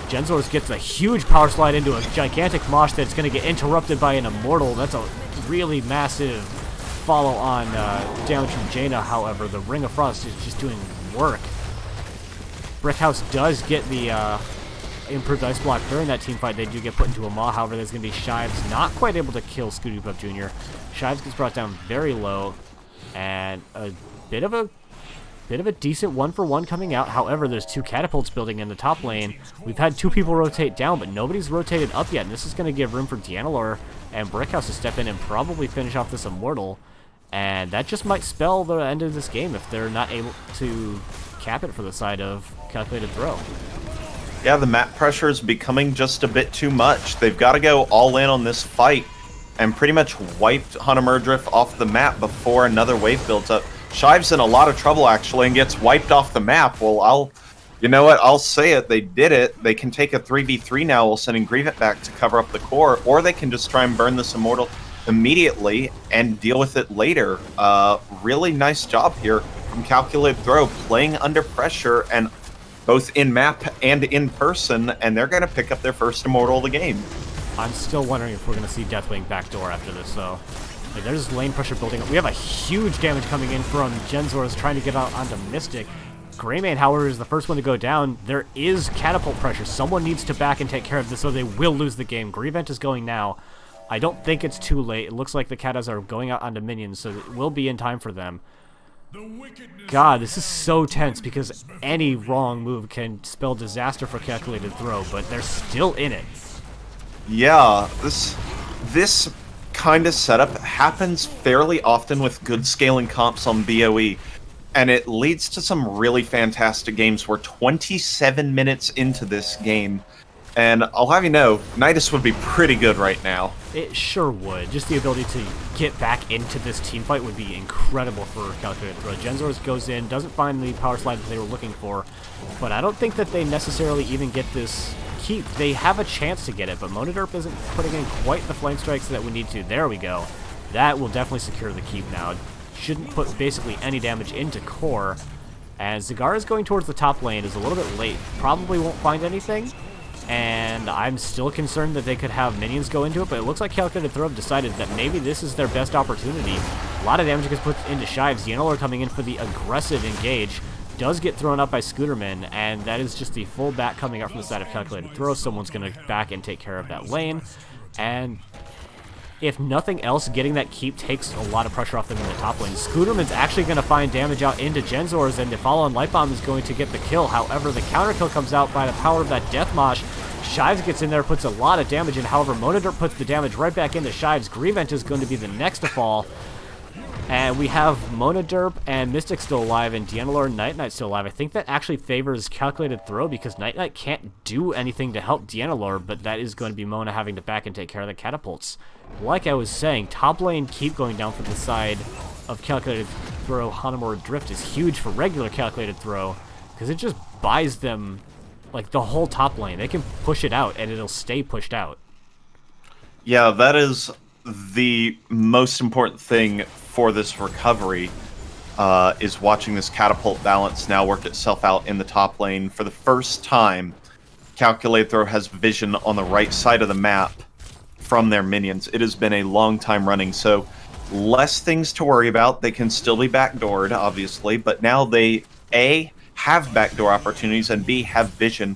Genzor gets a huge power slide into a gigantic mosh that's going to get interrupted by an Immortal. That's a really massive follow-on damage from Jaina. However, the Ring of Frost is just doing work. Brickhouse does get the improved Ice Block during that team fight. They do get put into a maw. However, there's going to be Shives not quite able to kill Scooty Puff Jr. Shives gets brought down very low, and a bit of a decent 1-for-1 coming out. However, there's two catapults building in the top lane. We've had two people rotate down, but nobody's rotated up yet, and this is going to give room for Dianelor and Brickhouse to step in and probably finish off this Immortal, and that just might spell the end of this game if they're not able to cap it for the side of Calculated Throw. Yeah, the map pressure is becoming just a bit too much. They've got to go all in on this fight and pretty much wiped Hanamura Drift off the map before another wave builds up. Shive's in a lot of trouble, actually, and gets wiped off the map. Well, you know what? I'll say it. They did it. They can take a 3v3 now while sending Grievant back to cover up the core, or they can just try and burn this Immortal immediately and deal with it later. Really nice job here from Calculated Throw, playing under pressure and both in map and in person, and they're going to pick up their first Immortal of the game. I'm still wondering if we're going to see Deathwing backdoor after this, though. Like, there's lane pressure building up. We have a huge damage coming in from Genzor trying to get out onto Mystic. Greymane, however, is the first one to go down. There is catapult pressure. Someone needs to back and take care of this, so they will lose the game. Grievant is going now. I don't think it's too late. It looks like the Katas are going out onto minions, so it will be in time for them. God, this is so tense because any wrong move can spell disaster for Calculated Throw, but they're still in it. Yeah, this kind of setup happens fairly often with good scaling comps on BOE, and it leads to some really fantastic games where 27 minutes into this game, And I'll have you know, Nidus would be pretty good right now. It sure would. Just the ability to get back into this team fight would be incredible for Calculated Throw. Genzors goes in, doesn't find the power slide that they were looking for, but I don't think that they necessarily even get this keep. They have a chance to get it, but Monoderp isn't putting in quite the flame strikes that we need to. There we go. That will definitely secure the keep now. Shouldn't put basically any damage into core. And Zagara is going towards the top lane, is a little bit late. Probably won't find anything. And I'm still concerned that they could have minions go into it, but it looks like Calculated Throw have decided that maybe this is their best opportunity. A lot of damage gets put into Shives. Dianolo coming in for the aggressive engage. Does get thrown up by Scooterman, and that is just the full back coming out from the side of Calculated Throw. Someone's going to back and take care of that lane. And if nothing else, getting that keep takes a lot of pressure off them in the top lane. Scooterman's actually going to find damage out into Genzors, and the follow-on Light Bomb is going to get the kill. However, the counter kill comes out by the power of that Death Mosh. Shives gets in there, puts a lot of damage in. However, Monoderp puts the damage right back into Shives. Grievent is going to be the next to fall. And we have Monoderp and Mystic still alive, and Dianolo and Night Knight still alive. I think that actually favors Calculated Throw because Night Knight can't do anything to help Dianolo, but that is going to be Mona having to back and take care of the catapults. Like I was saying, top lane keep going down for the side of Calculated Throw. Hanamura Drift is huge for regular Calculated Throw because it just buys them like the whole top lane. They can push it out and it'll stay pushed out. Yeah, that is the most important thing for this recovery, is watching this catapult balance now work itself out in the top lane. For the first time, Calculated Throw has vision on the right side of the map from their minions. It has been a long time running, so less things to worry about. They can still be backdoored, obviously, but now they, A, have backdoor opportunities, and B, have vision.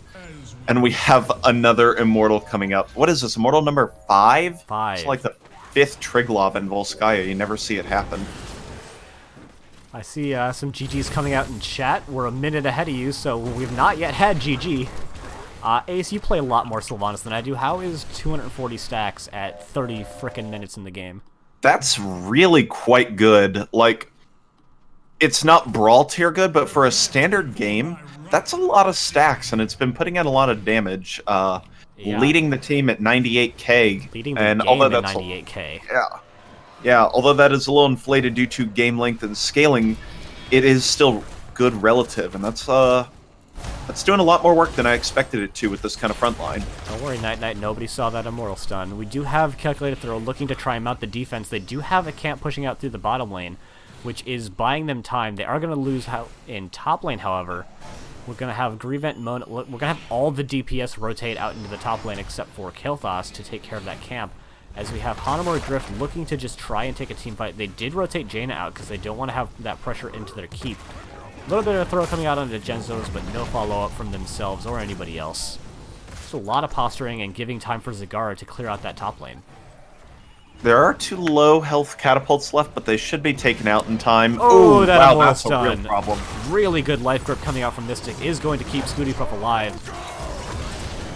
And we have another Immortal coming up. What is this, Immortal number 5? 5. It's like the 5th Triglav in Volskaya. You never see it happen. I see some GGs coming out in chat. We're a minute ahead of you, so we've not yet had GG. Ace, you play a lot more Sylvanas than I do. How is 240 stacks at 30 frickin' minutes in the game? That's really quite good. Like, it's not Brawl tier good, but for a standard game, that's a lot of stacks, and it's been putting out a lot of damage. Yeah. Leading the team at 98k. Leading the game at 98k. Yeah, although that is a little inflated due to game length and scaling, it is still good relative, and that's doing a lot more work than I expected it to with this kind of front line. Don't worry, Night Knight, nobody saw that Immortal stun. We do have Calculated Throw looking to try and mount the defense. They do have a camp pushing out through the bottom lane, which is buying them time. They are going to lose in top lane, however. We're going to have Grievent and Mona. We're going to have all the DPS rotate out into the top lane except for Kilthos to take care of that camp. As we have Hanamura Drift looking to just try and take a team fight. They did rotate Jaina out because they don't want to have that pressure into their keep. A little bit of a throw coming out onto Genzos, but no follow-up from themselves or anybody else. Just a lot of posturing and giving time for Zagara to clear out that top lane. There are 2 low health catapults left, but they should be taken out in time. Oh, ooh, that wow, Immortal that's stun. a real problem. Really good life grip coming out from Mystic is going to keep Scooty Puff alive.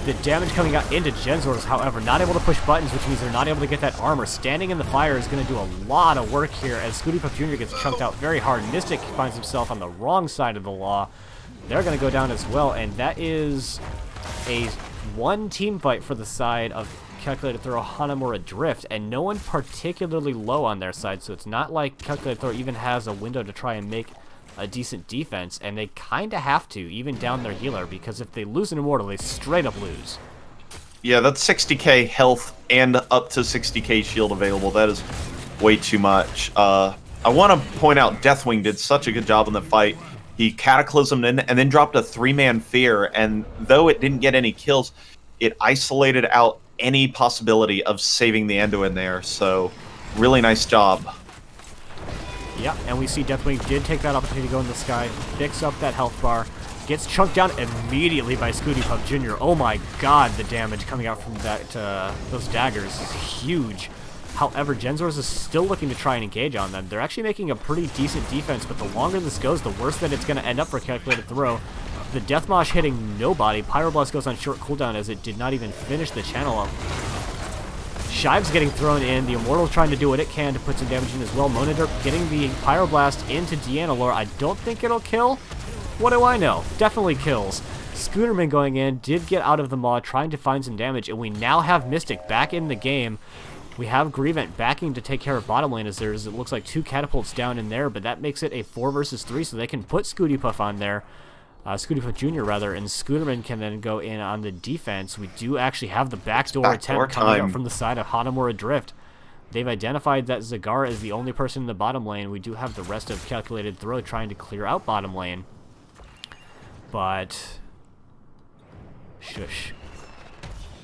The damage coming out into Genzors, however, not able to push buttons, which means they're not able to get that armor. Standing in the fire is going to do a lot of work here as Scooty Puff Jr. gets chunked out very hard. Mystic finds himself on the wrong side of the law. They're going to go down as well, and that is a 1 team fight for the side of Calculated Throw Hanamura Drift, and no one particularly low on their side, so it's not like Calculated Throw even has a window to try and make a decent defense, and they kind of have to, even down their healer, because if they lose an Immortal, they straight up lose. Yeah, that's 60k health and up to 60k shield available. That is way too much. I want to point out Deathwing did such a good job in the fight. He cataclysmed in and then dropped a 3-man fear, and though it didn't get any kills, it isolated out any possibility of saving the Endo in there, so really nice job. Yeah, and we see Deathwing did take that opportunity to go in the sky, picks up that health bar, gets chunked down immediately by Scooty Puff Jr. Oh my god, the damage coming out from that those daggers is huge. However, Genzors is still looking to try and engage on them. They're actually making a pretty decent defense, but the longer this goes, the worse that it's going to end up for Calculated Throw. The Death Mosh hitting nobody. Pyroblast goes on short cooldown as it did not even finish the channel up. Shive's getting thrown in. The Immortal trying to do what it can to put some damage in as well. Monoderp getting the Pyroblast into Dianolo. I don't think it'll kill. What do I know? Definitely kills. Scooterman going in, did get out of the maw, trying to find some damage, and we now have Mystic back in the game. We have Grievant backing to take care of bottom lane, as there's, it looks like 2 catapults down in there, but that makes it a 4 versus 3, so they can put Scooty Puff on there. Scooty Puff Jr. rather, and Scooterman can then go in on the defense. We do actually have the backdoor attempt coming out from the side of Hanamura Drift. They've identified that Zagara is the only person in the bottom lane. We do have the rest of Calculated Throw trying to clear out bottom lane. But... shush.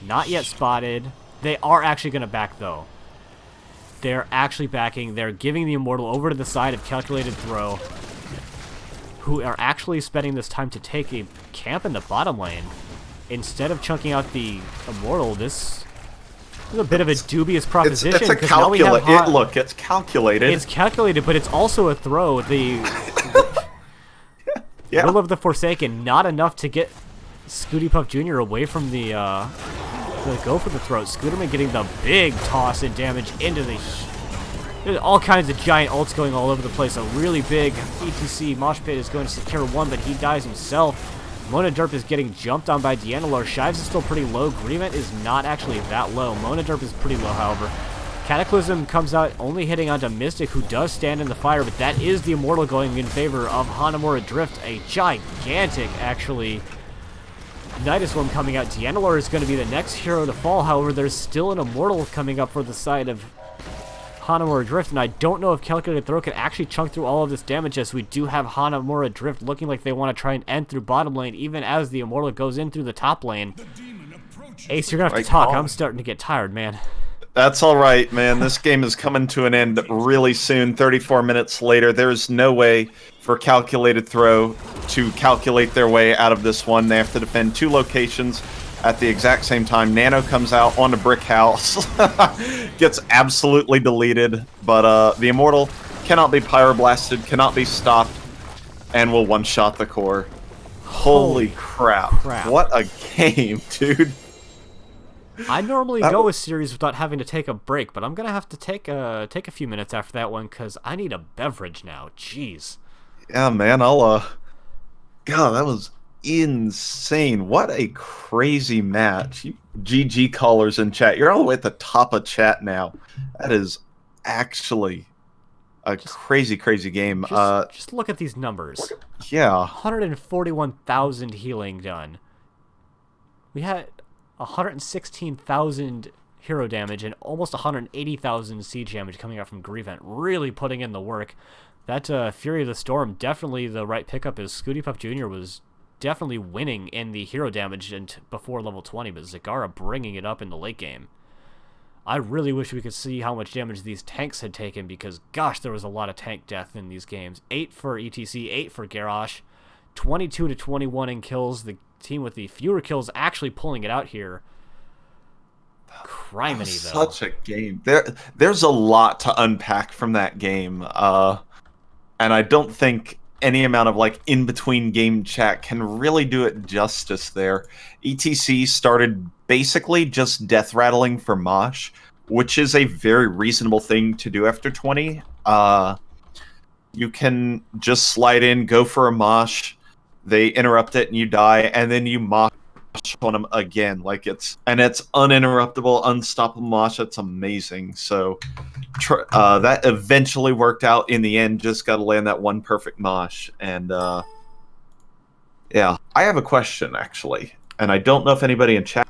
Not yet spotted. They are actually going to back, though. They're actually backing. They're giving the Immortal over to the side of Calculated Throw, who are actually spending this time to take a camp in the bottom lane. Instead of chunking out the Immortal, this is a bit of a dubious proposition. It's a calculate. Look, it's calculated. It's calculated, but it's also a throw. The yeah. Will of the Forsaken, not enough to get Scooty Puff Jr. away from the go for the throat. Scooterman getting the big toss and damage into the... There's all kinds of giant ults going all over the place. A really big ETC Mosh Pit is going to secure one, but he dies himself. Mona Derp is getting jumped on by D'Anelor. Shives is still pretty low. Grievant is not actually that low. Mona Derp is pretty low, however. Cataclysm comes out only hitting onto Mystic, who does stand in the fire, but that is the Immortal going in favor of Hanamura Drift. A gigantic, actually, Nidus Worm coming out. D'Anelor is going to be the next hero to fall. However, there's still an Immortal coming up for the side of Hanamura Drift, and I don't know if Calculated Throw can actually chunk through all of this damage, as we do have Hanamura Drift looking like they want to try and end through bottom lane, even as the Immortal goes in through the top lane. Ace, you're going to have to talk. I'm starting to get tired, man. That's all right, man. This game is coming to an end really soon. 34 minutes later, there's no way for Calculated Throw to calculate their way out of this one. They have to defend 2 locations at the exact same time. Nano comes out on the brick house, gets absolutely deleted, but the Immortal cannot be pyroblasted, cannot be stopped, and will one-shot the core. Holy crap. What a game, dude. I normally go a series without having to take a break, but I'm going to have to take a few minutes after that one, because I need a beverage now. Jeez. Yeah, man, God, that was insane. What a crazy match. You GG callers in chat. You're all the way at the top of chat now. That is actually a crazy game. Just look at these numbers. Yeah. 141,000 healing done. We had 116,000 hero damage and almost 180,000 siege damage coming out from Grievant. Really putting in the work. That Fury of the Storm, definitely the right pickup, as Scooty Puff Jr. was definitely winning in the hero damage and before level 20, but Zagara bringing it up in the late game. I really wish we could see how much damage these tanks had taken, because gosh, there was a lot of tank death in these games. 8 for ETC, 8 for Garrosh, 22 to 21 in kills. The team with the fewer kills actually pulling it out here. Criminy, though. Such a game. There's a lot to unpack from that game, and I don't think any amount of like in-between game chat can really do it justice there. ETC started basically just death rattling for Mosh, which is a very reasonable thing to do after 20. You can just slide in, go for a Mosh, they interrupt it and you die, and then you Mosh on them again. Like it's uninterruptible, unstoppable Mosh. It's amazing. So that eventually worked out in the end. Just got to land that one perfect Mosh. And yeah, I have a question actually, and I don't know if anybody in chat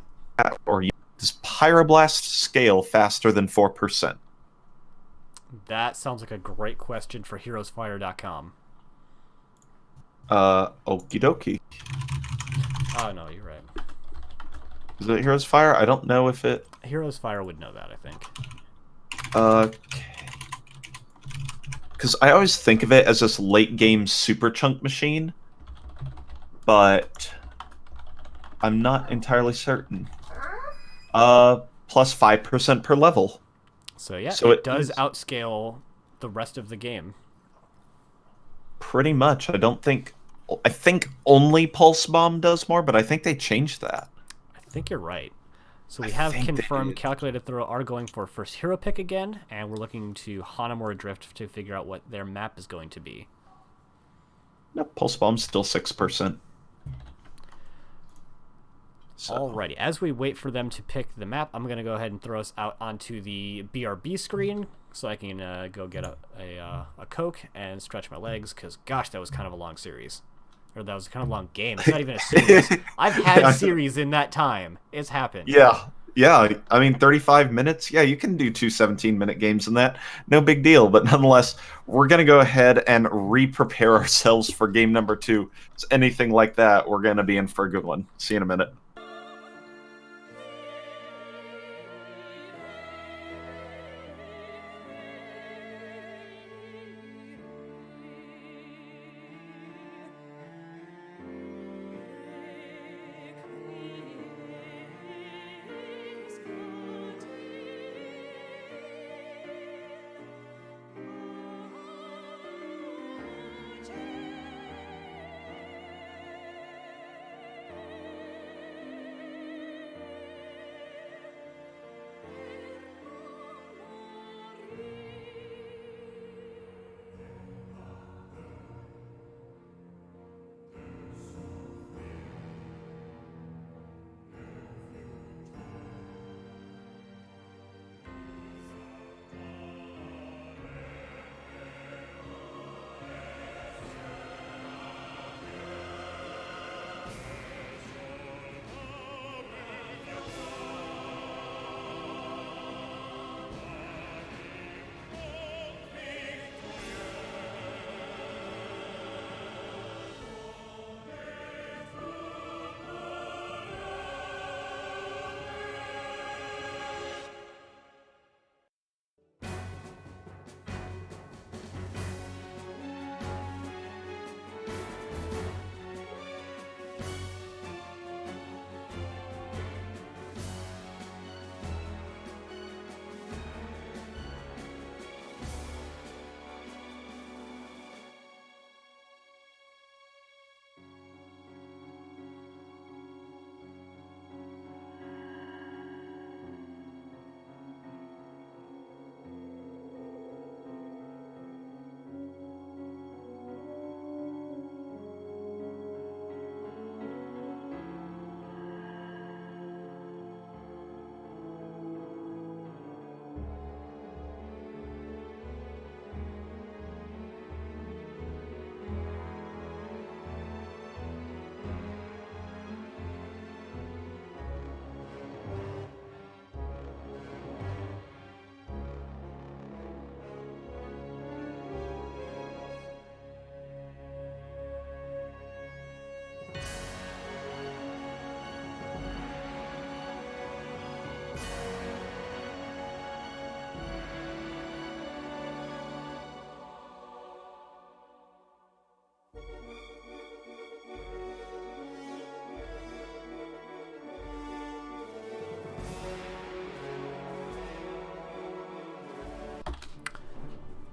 or you, does Pyroblast scale faster than 4%? That sounds like a great question for heroesfire.com. Okie dokie. Oh no, you're right. Is it Heroes Fire? I don't know if it... Heroes Fire would know that, I think. Okay. Because I always think of it as this late game super chunk machine, but I'm not entirely certain. Plus 5% per level. So yeah, so it does outscale the rest of the game. Pretty much. I think only Pulse Bomb does more, but I think they changed that. I think you're right. So we have confirmed Calculated Throw are going for first hero pick again, and we're looking to Hanamura Drift to figure out what their map is going to be. No, Pulse Bomb's still 6%. So Alrighty, as we wait for them to pick the map, I'm going to go ahead and throw us out onto the BRB screen so I can go get a Coke and stretch my legs, because, gosh, that was kind of a long series. Or that was kind of a long game. It's not even a series. I've had series in that time. It's happened. yeah. I mean, 35 minutes. Yeah, you can do two 17-minute games in that. No big deal. But nonetheless, we're gonna go ahead and re-prepare ourselves for game number 2. So anything like that, we're gonna be in for a good one. See you in a minute.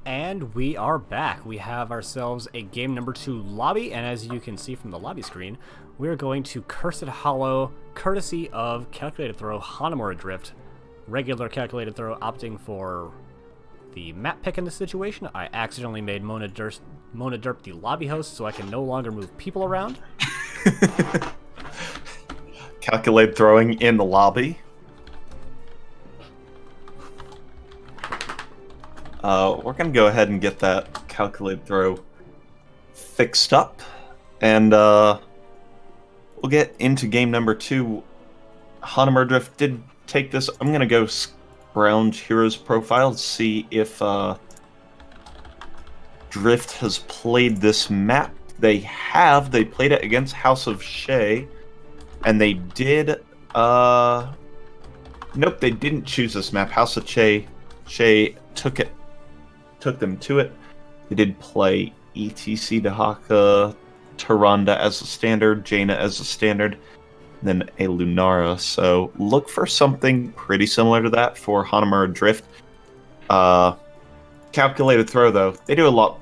And we are back. We have ourselves a game number 2 lobby, and as you can see from the lobby screen, we're going to Cursed Hollow, courtesy of Calculated Throw Hanamura Drift. Regular Calculated Throw opting for the map pick in this situation. I accidentally made Mona Derp the lobby host, so I can no longer move people around. Calculated throwing in the lobby. We're going to go ahead and get that calculated throw fixed up, and we'll get into game number 2. Hanamura Drift did take this. I'm going to go scrounge Hero's profile to see if Drift has played this map. They have. They played it against House of Shay, and they did... Nope, they didn't choose this map. House of Shay took them to it. They did play ETC Dahaka, Tyrande as a standard, Jaina as a standard, and then a Lunara. So look for something pretty similar to that for Hanamura Drift. Calculated throw, though, they do a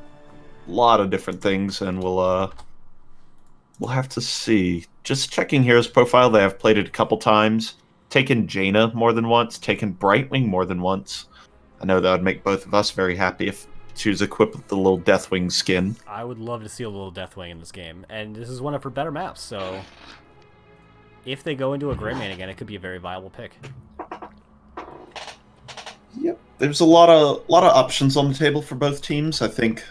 lot of different things, and we'll have to see. Just checking Hero's profile, they have played it a couple times, taken Jaina more than once, taken Brightwing more than once. I know that would make both of us very happy if she was equipped with the little Deathwing skin. I would love to see a little Deathwing in this game, and this is one of her better maps, so if they go into a Greymane again, it could be a very viable pick. Yep. There's a lot of options on the table for both teams. I think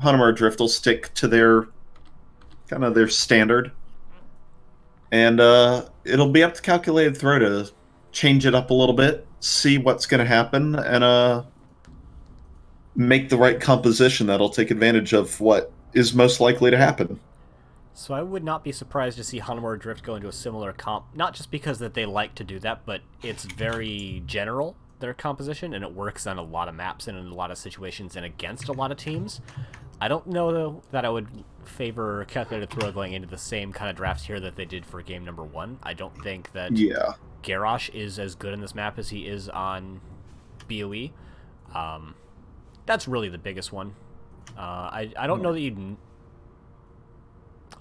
Hanamura Drift will stick to their standard, and it'll be up to Calculated Throw to change it up a little bit, see what's going to happen, and make the right composition that'll take advantage of what is most likely to happen. So I would not be surprised to see Hanamura Drift go into a similar comp, not just because that they like to do that, but it's very general, their composition, and it works on a lot of maps and in a lot of situations and against a lot of teams. I don't know, though, that I would favor Calculated Throw going into the same kind of draft here that they did for game number 1. I don't think that Garrosh is as good in this map as he is on BOE. That's really the biggest one. I don't know that you'd...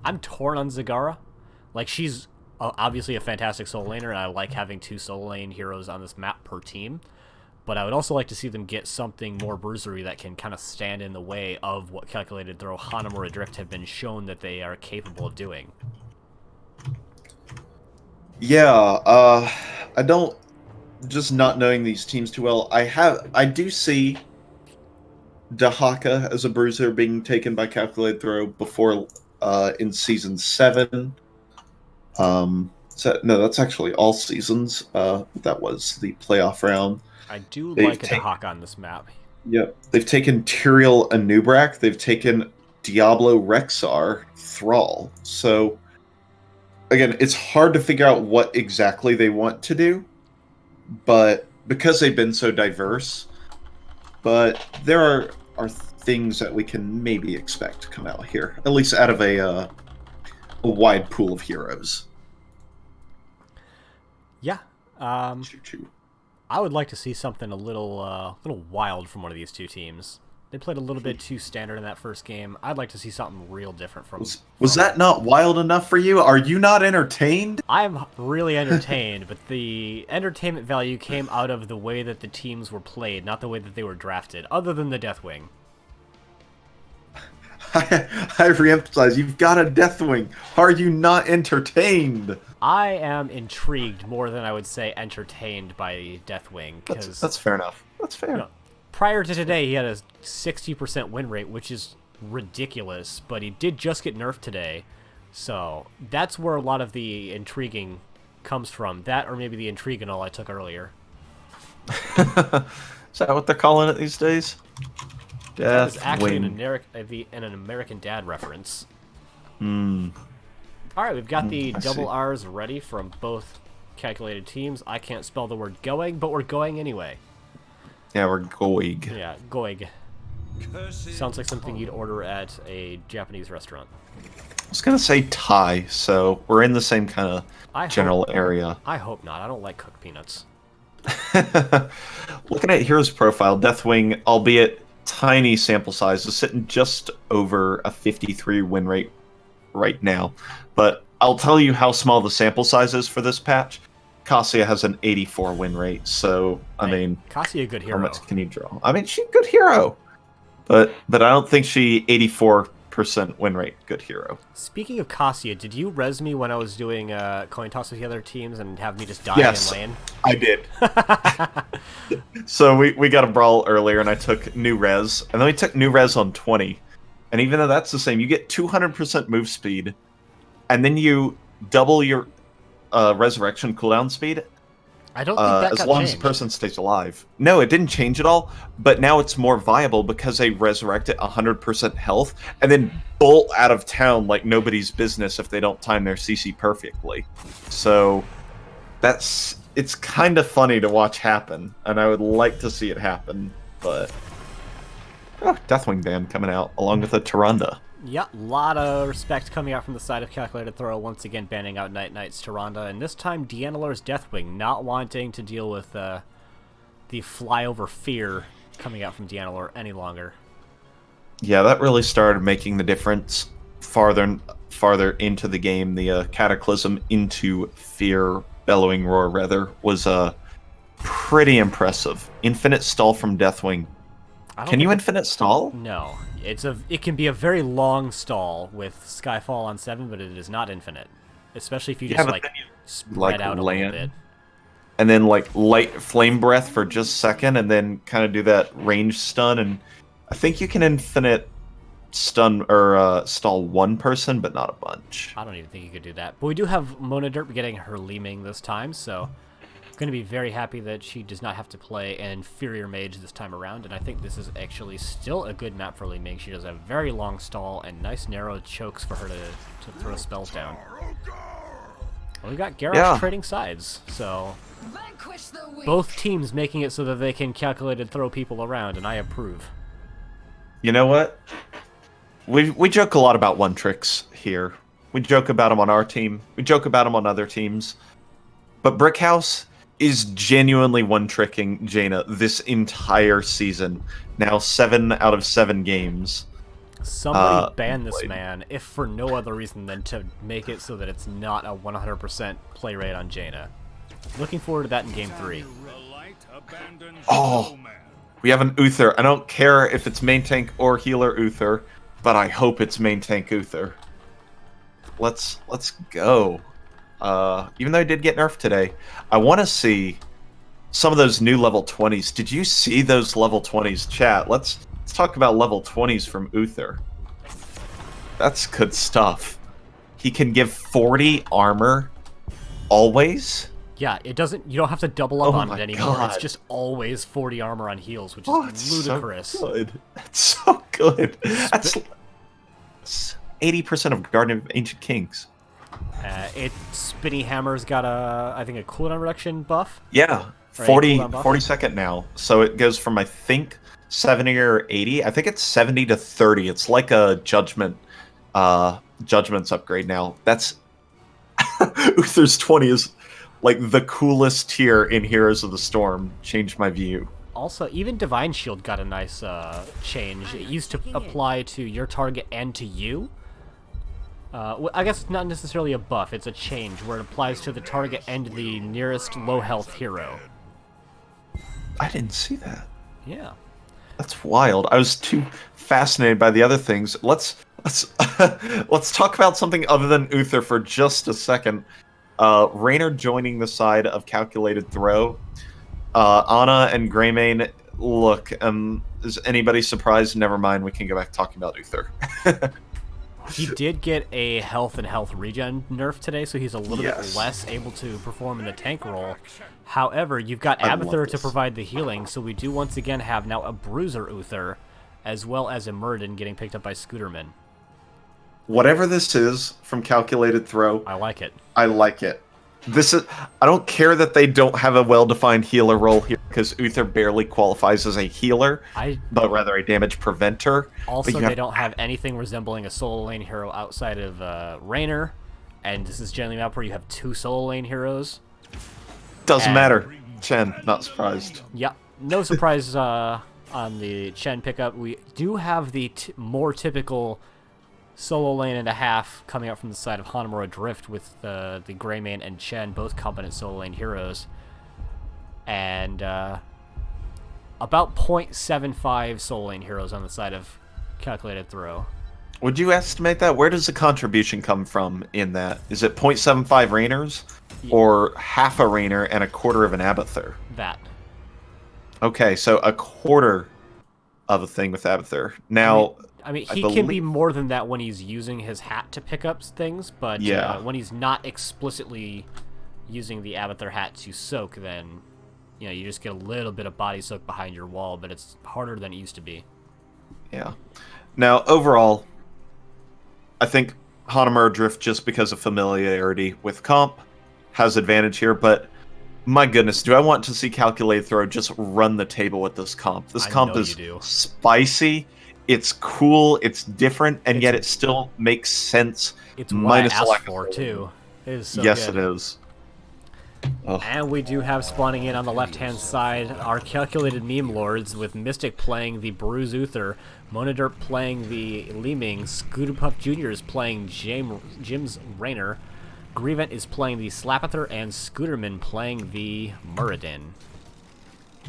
I'm torn on Zagara. Like, she's obviously a fantastic solo laner, and I like having 2 solo lane heroes on this map per team. But I would also like to see them get something more bruisery that can kind of stand in the way of what Calculated Throw Hanamura Drift have been shown that they are capable of doing. Yeah, I don't... Just not knowing these teams too well, I do see Dahaka as a bruiser being taken by Calculated Throw before in Season 7. No, that's actually all seasons. That was the playoff round. I do like a Dahaka on this map. Yep. They've taken Tyrael Anubrak. They've taken Diablo Rexar Thrall. So, again, it's hard to figure out what exactly they want to do, but because they've been so diverse, but there are things that we can maybe expect to come out here, at least out of a wide pool of heroes. Yeah. I would like to see something a little wild from one of these two teams. They played a little bit too standard in that first game. I'd like to see something real different from... Was that not wild enough for you? Are you not entertained? I'm really entertained, but the entertainment value came out of the way that the teams were played, not the way that they were drafted, other than the Deathwing. I re-emphasize, you've got a Deathwing. Are you not entertained? I am intrigued more than I would say entertained by Deathwing. That's fair enough. That's fair. You know, prior to today, he had a 60% win rate, which is ridiculous, but he did just get nerfed today. So that's where a lot of the intriguing comes from. That or maybe the intriginal I took earlier. Is that what they're calling it these days? That is actually an American Dad reference. Alright, we've got the double R's ready from both calculated teams. I can't spell the word going, but we're going anyway. Yeah, we're going. Yeah, goig. Sounds like something you'd order at a Japanese restaurant. I was going to say Thai, so we're in the same kind of general area. I hope not. I don't like cooked peanuts. Looking at Hero's profile, Deathwing, albeit tiny sample size, is sitting just over a 53 win rate right now. But I'll tell you how small the sample size is for this patch. Cassia has an 84 win rate, so I mean, Cassia a good hero. How much can you draw? I mean, she's a good hero, but I don't think she 84% win rate good hero. Speaking of Cassia, did you res me when I was doing coin toss with the other teams and have me just die in lane? I did. So we got a brawl earlier, and I took new res, and then we took new res on 20, and even though that's the same, you get 200% move speed, and then you double your resurrection cooldown speed. I don't think that got as long changed. as the person stays alive. No, it didn't change at all, but now it's more viable because they resurrect it 100% health and then bolt out of town like nobody's business if they don't time their CC perfectly. So it's kind of funny to watch happen, and I would like to see it happen, but Deathwing ban coming out along with a Tyrande. Yeah, a lot of respect coming out from the side of Calculated Throw, once again banning out Night Knight's Tyrande, and this time Deannalar's Deathwing, not wanting to deal with the flyover fear coming out from Deannalar any longer. Yeah, that really started making the difference farther into the game. The Cataclysm into Fear, Bellowing Roar, rather, was pretty impressive. Infinite Stall from Deathwing. Can you infinite stall? No. It can be a very long stall with Skyfall on 7, but it is not infinite. Especially if you just spread out a little bit. And then like light flame breath for just a second, and then kind of do that range stun. And I think you can infinite stun or stall one person, but not a bunch. I don't even think you could do that. But we do have Mona Derp getting her Lee-Ming this time, so I'm going to be very happy that she does not have to play an inferior mage this time around. And I think this is actually still a good map for Lee-Ming. She does a very long stall and nice narrow chokes for her to throw spells down. Well, we got Garrosh trading sides, so both teams making it so that they can calculated throw people around, and I approve. You know what? We joke a lot about one tricks here. We joke about them on our team. We joke about them on other teams. But Brickhouse is genuinely one-tricking Jaina this entire season. Now 7 out of 7 games. Somebody ban this man, if for no other reason than to make it so that it's not a 100% play rate on Jaina. Looking forward to that in Game 3. Oh, we have an Uther. I don't care if it's main tank or healer Uther, but I hope it's main tank Uther. Let's go. Even though I did get nerfed today, I want to see some of those new level 20s. Did you see those level 20s, chat? Let's talk about level 20s from Uther. That's good stuff. He can give 40 armor always. Yeah, it doesn't. You don't have to double up on it anymore. God. It's just always 40 armor on heals, which is ludicrous. So good. That's so good. That's 80% of Garden of Ancient Kings. Spinny Hammer's got I think a cooldown reduction buff. Yeah, 40 second now. So it goes from, I think, 70 or 80. I think it's 70 to 30. It's like a judgment's upgrade now. That's Uther's 20 is like the coolest tier in Heroes of the Storm. Changed my view. Also, even Divine Shield got a nice change. It used to apply to your target and to you. I guess it's not necessarily a buff, it's a change, where it applies to the target and the nearest low-health hero. I didn't see that. Yeah. That's wild. I was too fascinated by the other things. Let's talk about something other than Uther for just a second. Raynor joining the side of Calculated Throw. Ana and Greymane, look, is anybody surprised? Never mind, we can go back talking about Uther. He did get a health and health regen nerf today, so he's a little bit less able to perform in the tank role. However, you've got Abathur to provide the healing, so we do once again have now a Bruiser Uther, as well as a Muradin getting picked up by Scooterman. Whatever this is from Calculated Throw, I like it. I like it. I don't care that they don't have a well-defined healer role here, because Uther barely qualifies as a healer, but rather a damage preventer. Also, they don't have anything resembling a solo lane hero outside of Raynor, and this is generally a map where you have 2 solo lane heroes. Doesn't matter. Chen, not surprised. Yeah, no surprise on the Chen pickup. We do have the more typical solo lane and a half coming out from the side of Hanamura Drift with the Greymane and Chen, both competent solo lane heroes. And about 0.75 solo lane heroes on the side of Calculated Throw. Would you estimate that? Where does the contribution come from in that? Is it 0.75 Raynors? Or half a Raynor and a quarter of an Abathur? That. Okay, so a quarter of a thing with Abathur. Now... I mean, he can be more than that when he's using his hat to pick up things, but when he's not explicitly using the Abathur hat to soak, then you just get a little bit of body soak behind your wall, but it's harder than it used to be. Yeah. Now, overall, I think Hanamura Drift, just because of familiarity with comp, has advantage here, but my goodness, do I want to see Calculated Throw just run the table with this comp? This comp is spicy. It's cool, it's different, and yet it still makes sense. It's what I asked for, too. It is so yes, good. It is. Oh. And we do have spawning in on the left-hand side our calculated meme lords, with Mystic playing the Bruise Uther, Monaderp playing the Lee-Ming, Scooterpuff Jr. is playing Jim's Raynor, Grievant is playing the Slapather, and Scooterman playing the Muradin.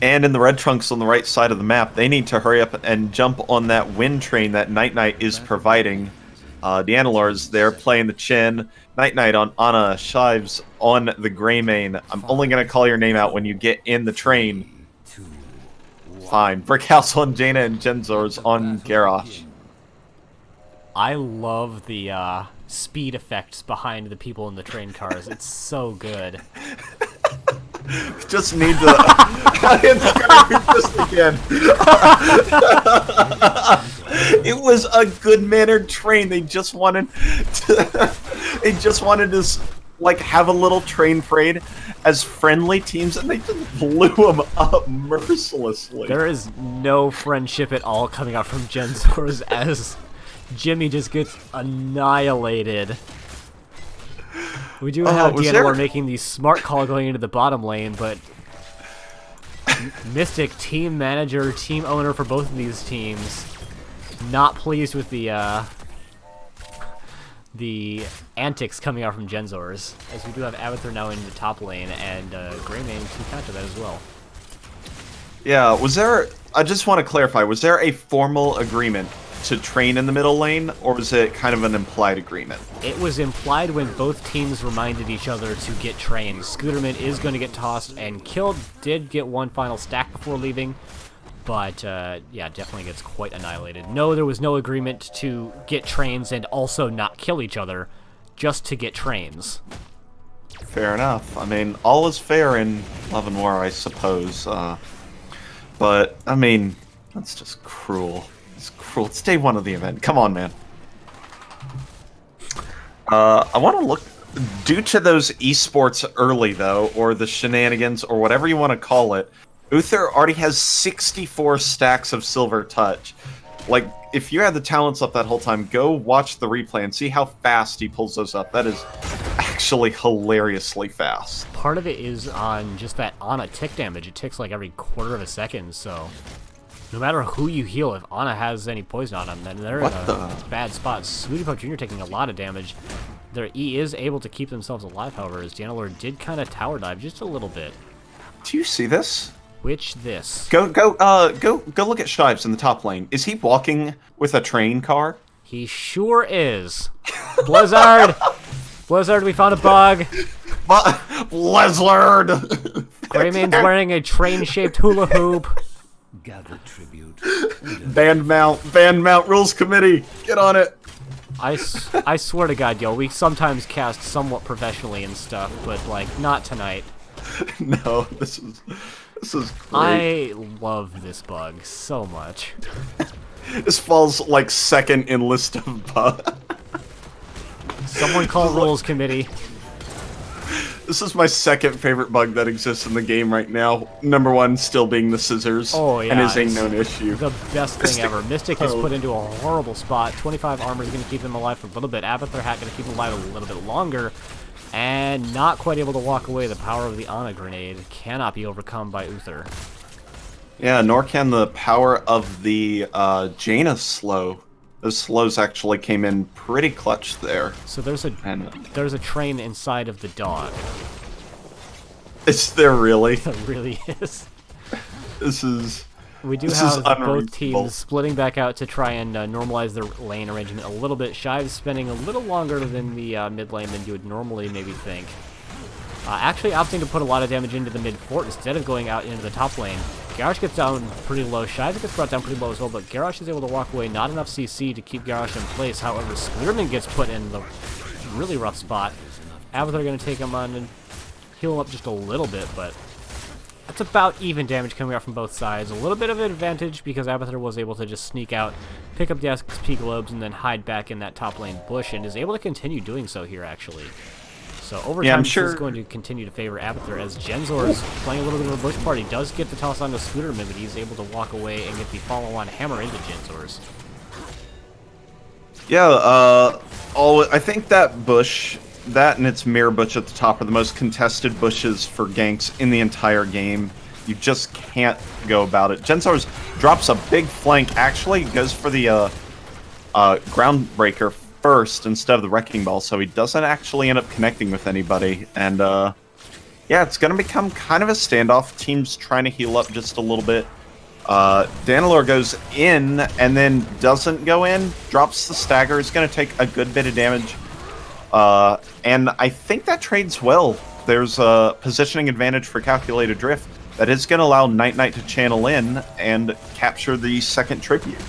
And in the red trunks on the right side of the map, they need to hurry up and jump on that wind train that Night Knight is providing. The Analars, they're playing the Chin. Night on Ana, Shives on the Grey Mane. I'm only going to call your name out when you get in the train. Fine. Brickhouse on Jaina and Genzor's on Garrosh. I love the speed effects behind the people in the train cars. It's so good. Just need to. Just again. It was a good-mannered train. They just wanted to. They just wanted to like have a little train parade as friendly teams, and they just blew them up mercilessly. There is no friendship at all coming out from Genzor's as Jimmy just gets annihilated. We do have Deanna making the smart call going into the bottom lane, but Mystic, team manager, team owner for both of these teams, not pleased with the antics coming out from Genzor's, as we do have Avatar now in the top lane, and Grey Mane to counter that as well. Yeah, was there... I just want to clarify, was there a formal agreement to train in the middle lane, or was it kind of an implied agreement? It was implied when both teams reminded each other to get trained. Scooterman is going to get tossed and killed, did get one final stack before leaving, but yeah, definitely gets quite annihilated. No, there was no agreement to get trains and also not kill each other, just to get trains. Fair enough. I mean, all is fair in Love and War, I suppose. But, I mean, that's just cruel. It's cruel. It's day one of the event. Come on, man. I want to look... Due to those esports early, though, or the shenanigans, or whatever you want to call it, Uther already has 64 stacks of Silver Touch. Like, if you had the talents up that whole time, go watch the replay and see how fast he pulls those up. That is actually hilariously fast. Part of it is on just that Ana tick damage. It ticks like every quarter of a second, so no matter who you heal, if Ana has any poison on them, then they're in a bad spot. Sweetie Puff Jr. taking a lot of damage. Their E is able to keep themselves alive, however, as Janelor did kind of tower dive just a little bit. Do you see this? Which this? Go look at Shives in the top lane. Is he walking with a train car? He sure is. Blizzard! Blizzard, we found a bug. Blizzard! Grey Mane's wearing a train-shaped hula hoop. Gather tribute. Band mount rules committee. Get on it. I swear to God, yo, we sometimes cast somewhat professionally and stuff, but like not tonight. No, this is great. I love this bug so much. This falls like second in list of bugs. Someone call rules committee. This is my second favorite bug that exists in the game right now. Number one still being the scissors. Oh, yeah, and is a known issue. The best thing ever. Mystic is put into a horrible spot. 25 armor is going to keep him alive for a little bit. Avatar Hat going to keep him alive a little bit longer. And not quite able to walk away. The power of the Ana grenade cannot be overcome by Uther. Yeah, nor can the power of the Jaina slow. Those slows actually came in pretty clutch there. So there's a train inside of the dog. Is there really? It really is. We do have both teams splitting back out to try and normalize their lane arrangement a little bit. Shive's spending a little longer than the mid lane than you would normally maybe think. Actually opting to put a lot of damage into the mid fort instead of going out into the top lane. Garrosh gets down pretty low. Shive gets brought down pretty low as well, but Garrosh is able to walk away. Not enough CC to keep Garrosh in place. However, Spearman gets put in the really rough spot. Avatar going to take him on and heal him up just a little bit, but that's about even damage coming out from both sides. A little bit of an advantage because Avatar was able to just sneak out, pick up the XP globes, and then hide back in that top lane bush, and is able to continue doing so here, actually. So over time, this is going to continue to favor Avatar as Genzor is playing a little bit of a bush party. Does get the toss onto Scooterman, but he's able to walk away and get the follow-on hammer into Genzor's. Yeah, I think that bush, that and its mirror bush at the top are the most contested bushes for ganks in the entire game. You just can't go about it. Genzor's drops a big flank, actually goes for the Groundbreaker first instead of the Wrecking Ball, so he doesn't actually end up connecting with anybody. And yeah, it's going to become kind of a standoff. Teams trying to heal up just a little bit. Danilor goes in and then doesn't go in, drops the stagger. Is going to take a good bit of damage. And I think that trades well. There's a positioning advantage for Calculated Drift that is going to allow Night Knight to channel in and capture the second tribute.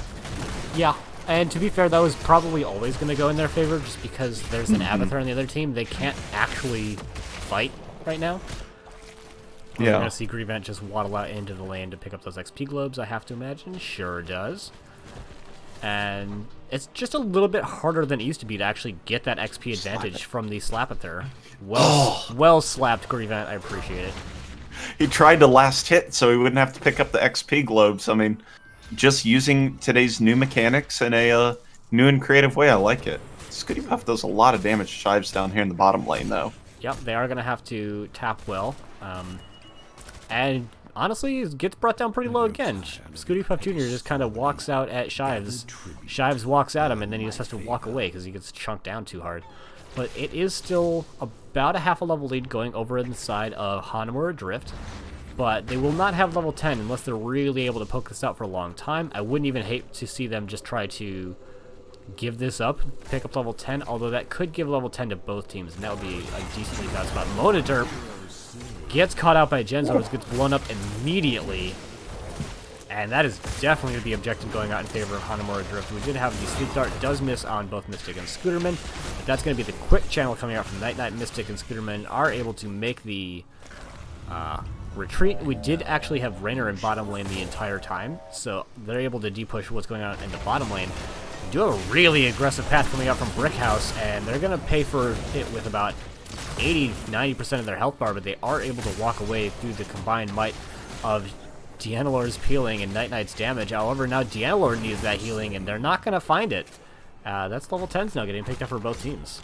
Yeah, and to be fair, that was probably always going to go in their favor just because there's an Abathur on the other team. They can't actually fight right now. Yeah. We're going to see Grievant just waddle out into the lane to pick up those XP globes, I have to imagine. Sure does. And it's just a little bit harder than it used to be to actually get that XP advantage from the Slapathur. Well slapped, Grievant. I appreciate it. He tried to last hit so he wouldn't have to pick up the XP globes. I mean, just using today's new mechanics in a new and creative way, I like it. Scooty Puff does a lot of damage to Shives down here in the bottom lane, though. Yep, they are going to have to tap well. And honestly, it gets brought down pretty low again. Scooty Puff Jr. just kind of walks out at Shives. Shives walks at him, and then he just has to walk away because he gets chunked down too hard. But it is still about a half a level lead going over inside of Hanamura Drift. But they will not have level 10 unless they're really able to poke this out for a long time. I wouldn't even hate to see them just try to give this up, pick up level 10, although that could give level 10 to both teams, and that would be a decently bad spot. Monoderp gets caught out by Genzors, gets blown up immediately, and that is definitely the objective going out in favor of Hanamura Drift. We did have the Sleep Dart, does miss on both Mystic and Scooterman, but that's going to be the quick channel coming out from Night Knight. Mystic and Scooterman are able to make the retreat. We did actually have Raynor in bottom lane the entire time, so they're able to depush what's going on in the bottom lane. We do have a really aggressive path coming out from Brickhouse, and they're going to pay for it with about 80-90% of their health bar, but they are able to walk away through the combined might of Deanilor's healing and Night Knight's damage. However, now Deanilor needs that healing, and they're not going to find it. That's level 10s now getting picked up for both teams.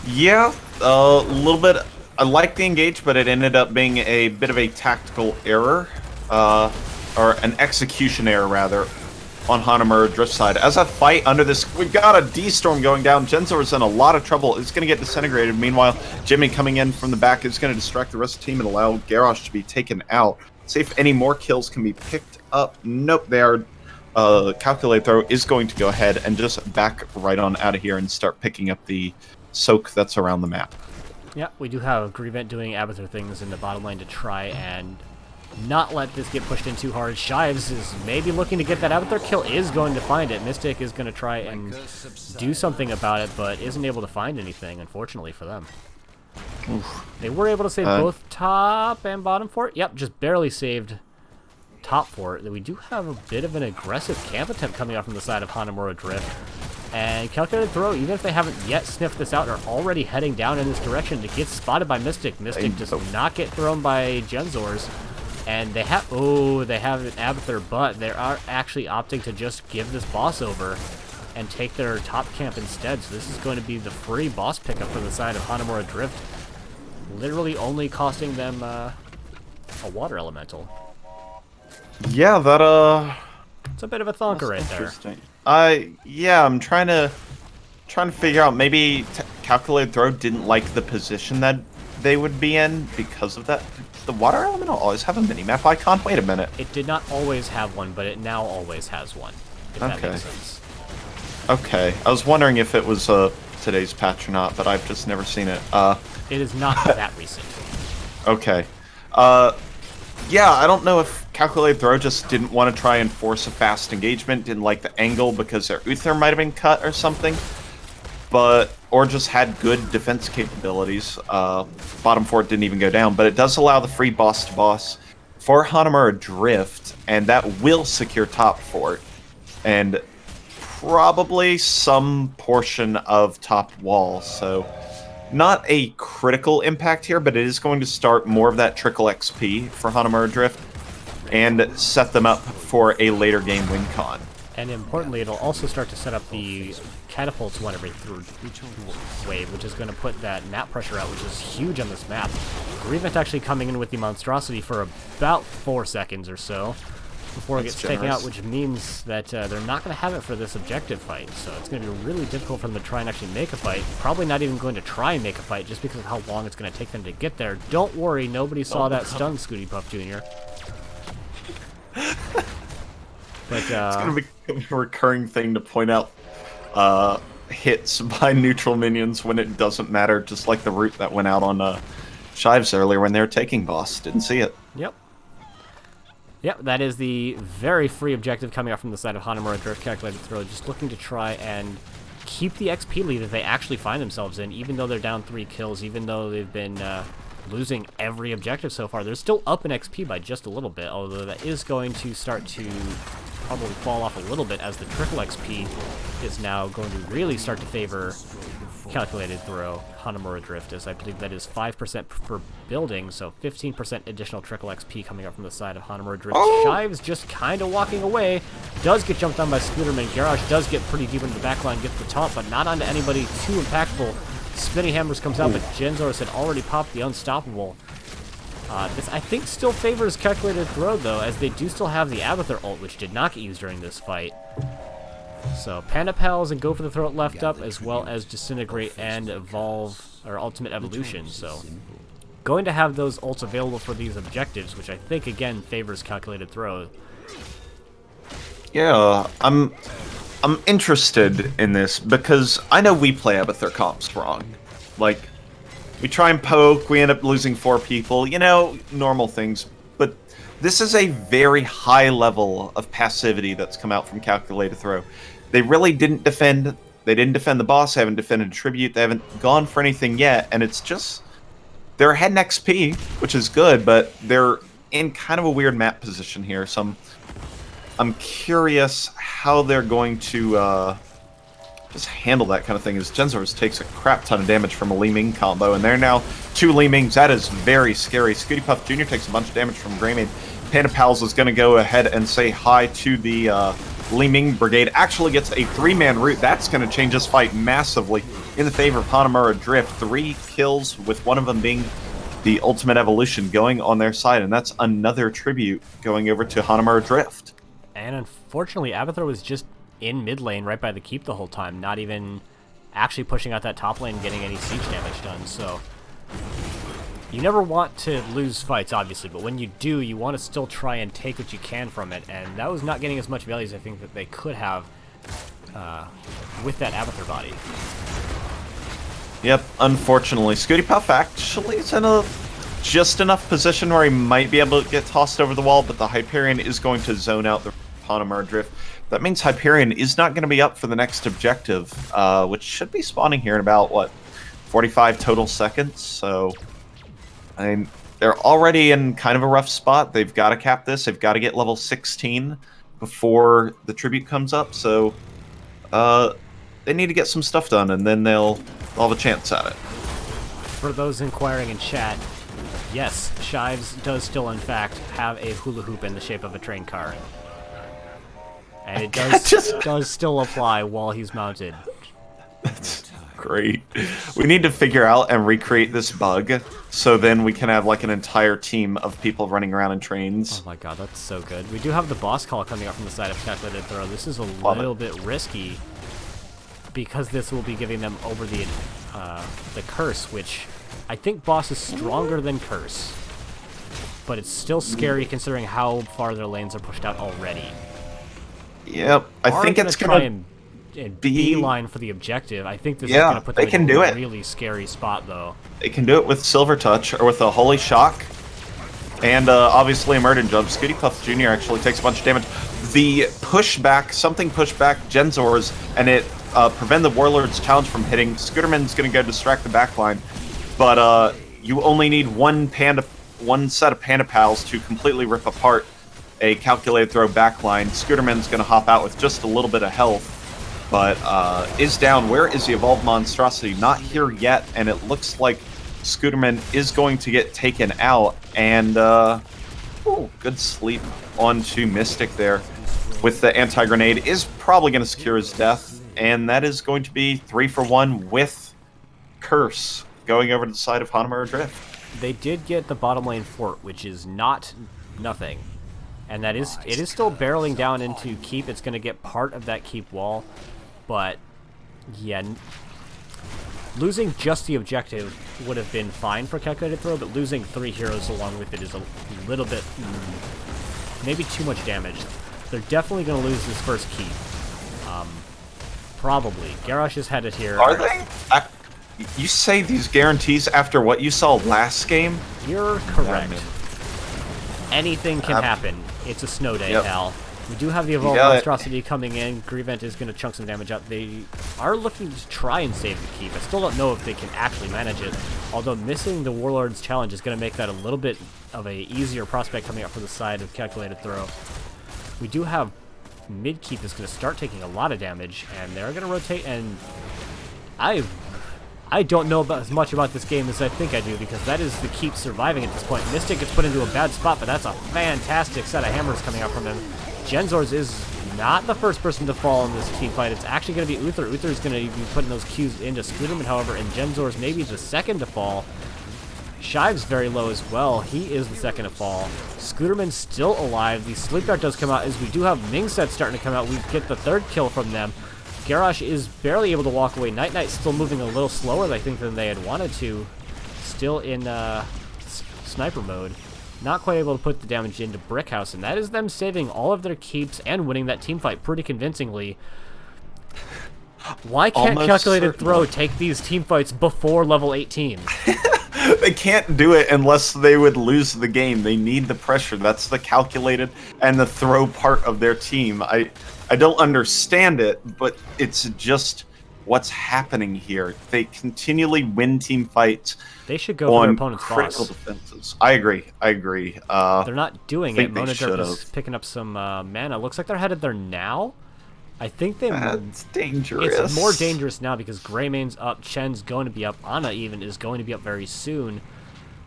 Yeah, a little bit. I like the engage, but it ended up being a bit of a tactical error, or an execution error, rather, on Hanamura Drift side. As I fight under this, we've got a D-Storm going down. Genzor's in a lot of trouble. It's going to get disintegrated. Meanwhile, Jimmy coming in from the back is going to distract the rest of the team and allow Garrosh to be taken out. See if any more kills can be picked up. Nope, they are. Calculate Throw is going to go ahead and just back right on out of here and start picking up the soak that's around the map. Yeah, we do have Grievant doing Abathur things in the bottom lane to try and not let this get pushed in too hard. Shives is maybe looking to get that Abathur kill, is going to find it. Mystic is going to try and do something about it, but isn't able to find anything, unfortunately for them. Oof. They were able to save both top and bottom fort. Yep, just barely saved top fort. We do have a bit of an aggressive camp attempt coming out from the side of Hanamura Drift. And Calculated Throw, even if they haven't yet sniffed this out, are already heading down in this direction to get spotted by Mystic. Mystic does not get thrown by Genzors. And they have, they have an Abathur, but they are actually opting to just give this boss over and take their top camp instead. So this is going to be the free boss pickup for the side of Hanamura Drift. Literally only costing them a water elemental. Yeah, that It's a bit of a thonker right there. Yeah, I'm trying to figure out, maybe Calculated Throw didn't like the position that they would be in because of that. The water elemental always have a minimap icon? Wait a minute. It did not always have one, but it now always has one, if that makes sense. Okay, I was wondering if it was today's patch or not, but I've just never seen it. It is not that recent. Okay. Yeah, I don't know if Calculated Throw just didn't want to try and force a fast engagement, didn't like the angle because their Uther might have been cut or something, or just had good defense capabilities. Bottom fort didn't even go down, but it does allow the free boss-to-boss for Hanamura Drift, and that will secure top fort, and probably some portion of top wall, so not a critical impact here, but it is going to start more of that trickle XP for Hanamura Drift and set them up for a later game win con. And importantly, it'll also start to set up the catapults one every third wave, which is going to put that map pressure out, which is huge on this map. Grievant actually coming in with the monstrosity for about 4 seconds or so before it gets taken out, which means that they're not going to have it for this objective fight. So it's going to be really difficult for them to try and actually make a fight. Probably not even going to try and make a fight just because of how long it's going to take them to get there. Don't worry, nobody saw that stun, Scooty Puff Jr. But It's gonna be a recurring thing to point out hits by neutral minions when it doesn't matter, just like the route that went out on Shives earlier when they were taking boss. Didn't see it. Yep. Yep, that is the very free objective coming out from the side of Hanamura Drift Calculated Throw, just looking to try and keep the XP lead that they actually find themselves in, even though they're down 3 kills, even though they've been losing every objective so far. They're still up in XP by just a little bit, although that is going to start to probably fall off a little bit as the triple XP is now going to really start to favor Calculated Throw, Hanamura Drift, as I believe that is 5% for building, so 15% additional trickle XP coming up from the side of Hanamura Drift. Oh! Shives just kind of walking away, does get jumped on by Scooterman. Garage does get pretty deep into the backline, gets the taunt, but not onto anybody too impactful. Spinning Hammers comes out, but Genzoris had already popped the Unstoppable. This, I think, still favors Calculated Throw, though, as they do still have the Abathur ult, which did not get used during this fight. So, Panda Pals and Go for the Throat left up, as well as Disintegrate and Evolve, or Ultimate Evolution. So, going to have those ults available for these objectives, which I think, again, favors Calculated Throw. Yeah, I'm interested in this because I know we play Abathur comps wrong. Like, we try and poke, we end up losing 4 people, you know, normal things. But this is a very high level of passivity that's come out from Calculated Throw. They really didn't defend. They didn't defend the boss, they haven't defended Tribute, they haven't gone for anything yet, and it's just... They're ahead in XP, which is good, but they're in kind of a weird map position here, so I'm curious how they're going to just handle that kind of thing, as Genzoris takes a crap ton of damage from a Li Ming combo, and they're now 2 Li Mings. That is very scary. Scooty Puff Jr. takes a bunch of damage from Greymane. Panda Pals is going to go ahead and say hi to the Li Ming Brigade. Actually gets a 3-man route. That's going to change this fight massively in the favor of Hanamura Drift. 3 kills, with one of them being the Ultimate Evolution going on their side, and that's another tribute going over to Hanamura Drift. And unfortunately, Abathur was just in mid lane right by the keep the whole time, not even actually pushing out that top lane and getting any siege damage done. So you never want to lose fights, obviously, but when you do, you want to still try and take what you can from it, and that was not getting as much value as I think that they could have with that Abathur body. Yep, unfortunately. Scooty Puff actually is in a just enough position where he might be able to get tossed over the wall, but the Hyperion is going to zone out the Hanamura Drift. That means Hyperion is not going to be up for the next objective, which should be spawning here in about, what, 45 total seconds? So, I mean, they're already in kind of a rough spot. They've got to cap this. They've got to get level 16 before the tribute comes up. So, they need to get some stuff done, and then they'll have a chance at it. For those inquiring in chat, yes, Shives does still, in fact, have a hula hoop in the shape of a train car. And it does still apply while he's mounted. That's great. We need to figure out and recreate this bug, so then we can have like an entire team of people running around in trains. Oh my god, that's so good. We do have the boss call coming up from the side of Calculated Throw. This is a little bit risky, because this will be giving them over the curse, which I think boss is stronger than curse. But it's still scary considering how far their lanes are pushed out already. Yep, I think it's going to be beeline for the objective. I think this is yeah, going to put them they can in do a it. really scary spot, though. They can do it with Silver Touch or with a Holy Shock, and obviously a Murder Jump. Scooty Puff Jr. actually takes a bunch of damage. The pushback, something pushed back Genzors, and it prevented the Warlord's challenge from hitting. Scooterman's going to go distract the backline, but you only need one set of Panda Pals to completely rip apart a Calculated Throw backline. Scooterman's going to hop out with just a little bit of health, but is down. Where is the Evolved Monstrosity? Not here yet, and it looks like Scooterman is going to get taken out, and good sleep onto Mystic there with the anti-grenade. Is probably going to secure his death, and that is going to be 3 for 1 with Curse going over to the side of Hanamura Drift. They did get the bottom lane fort, which is not nothing. And it is still barreling down into keep. It's going to get part of that keep wall. But, yeah, losing just the objective would have been fine for Calculated Throw, but losing 3 heroes along with it is a little bit maybe too much damage. They're definitely going to lose this first keep. Probably. Garrosh is headed here. Are they? You say these guarantees after what you saw last game? You're correct. Anything can happen. It's a snow day, pal. We do have the Evolved Monstrosity coming in. Grievent is going to chunk some damage up. They are looking to try and save the keep. I still don't know if they can actually manage it, although missing the Warlord's challenge is going to make that a little bit of a easier prospect coming up from the side of Calculated Throw. We do have mid keep is going to start taking a lot of damage, and they're going to rotate, and I don't know as much about this game as I think I do, because that is the keep surviving at this point. Mystic gets put into a bad spot, but that's a fantastic set of hammers coming out from him. Genzor's is not the first person to fall in this team fight. It's actually going to be Uther. Uther's going to be putting those Qs into Scooterman, however, and Genzor's maybe the second to fall. Shive's very low as well. He is the second to fall. Scooterman's still alive. The Sleep Dart does come out as we do have Mingset starting to come out. We get the third kill from them. Garrosh is barely able to walk away. Night Knight's still moving a little slower, I think, than they had wanted to. Still in sniper mode. Not quite able to put the damage into Brickhouse, and that is them saving all of their keeps and winning that team fight pretty convincingly. Why can't Calculated Throw take these team fights before level 18? They can't do it unless they would lose the game. They need the pressure. That's the calculated and the throw part of their team. I don't understand it, but it's just what's happening here. They continually win team fights. They should go for their opponent's critical boss. defenses. I agree. They're not doing it. Monodrip is picking up some mana. Looks like they're headed there now. I think they. That's dangerous. It's more dangerous now because Greymane's up, Chen's going to be up, Ana even is going to be up very soon.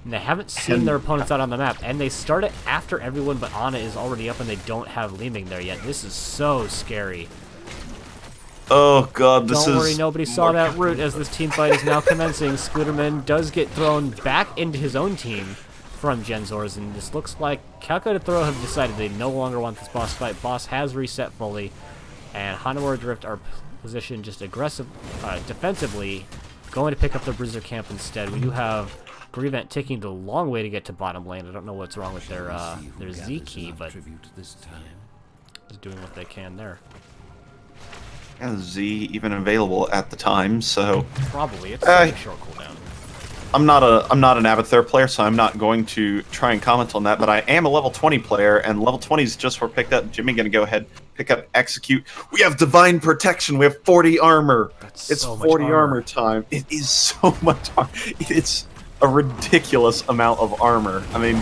And they haven't seen their opponents out on the map, and they start it after everyone, but Ana is already up, and they don't have Li Ming there yet. This is so scary. Oh god, this is... Don't worry, nobody saw that route as this team fight is now commencing. Scooterman does get thrown back into his own team from Genzor's, and this looks like Calculated Throw have decided they no longer want this boss fight. Boss has reset fully, and Hanamura Drift are positioned just defensively, going to pick up the Bruiser camp instead. We do have Grievent taking the long way to get to bottom lane. I don't know what's wrong with their Z key, but just doing what they can there. Yeah, Z even available at the time, so probably it's a short cooldown. I'm not an Abathur player, so I'm not going to try and comment on that, but I am a level 20 player, and level 20 is just were picked up. Jimmy gonna go ahead, pick up Execute. We have Divine Protection, we have 40 armor. It's so 40 armor time. It is so much armor. It's a ridiculous amount of armor. I mean,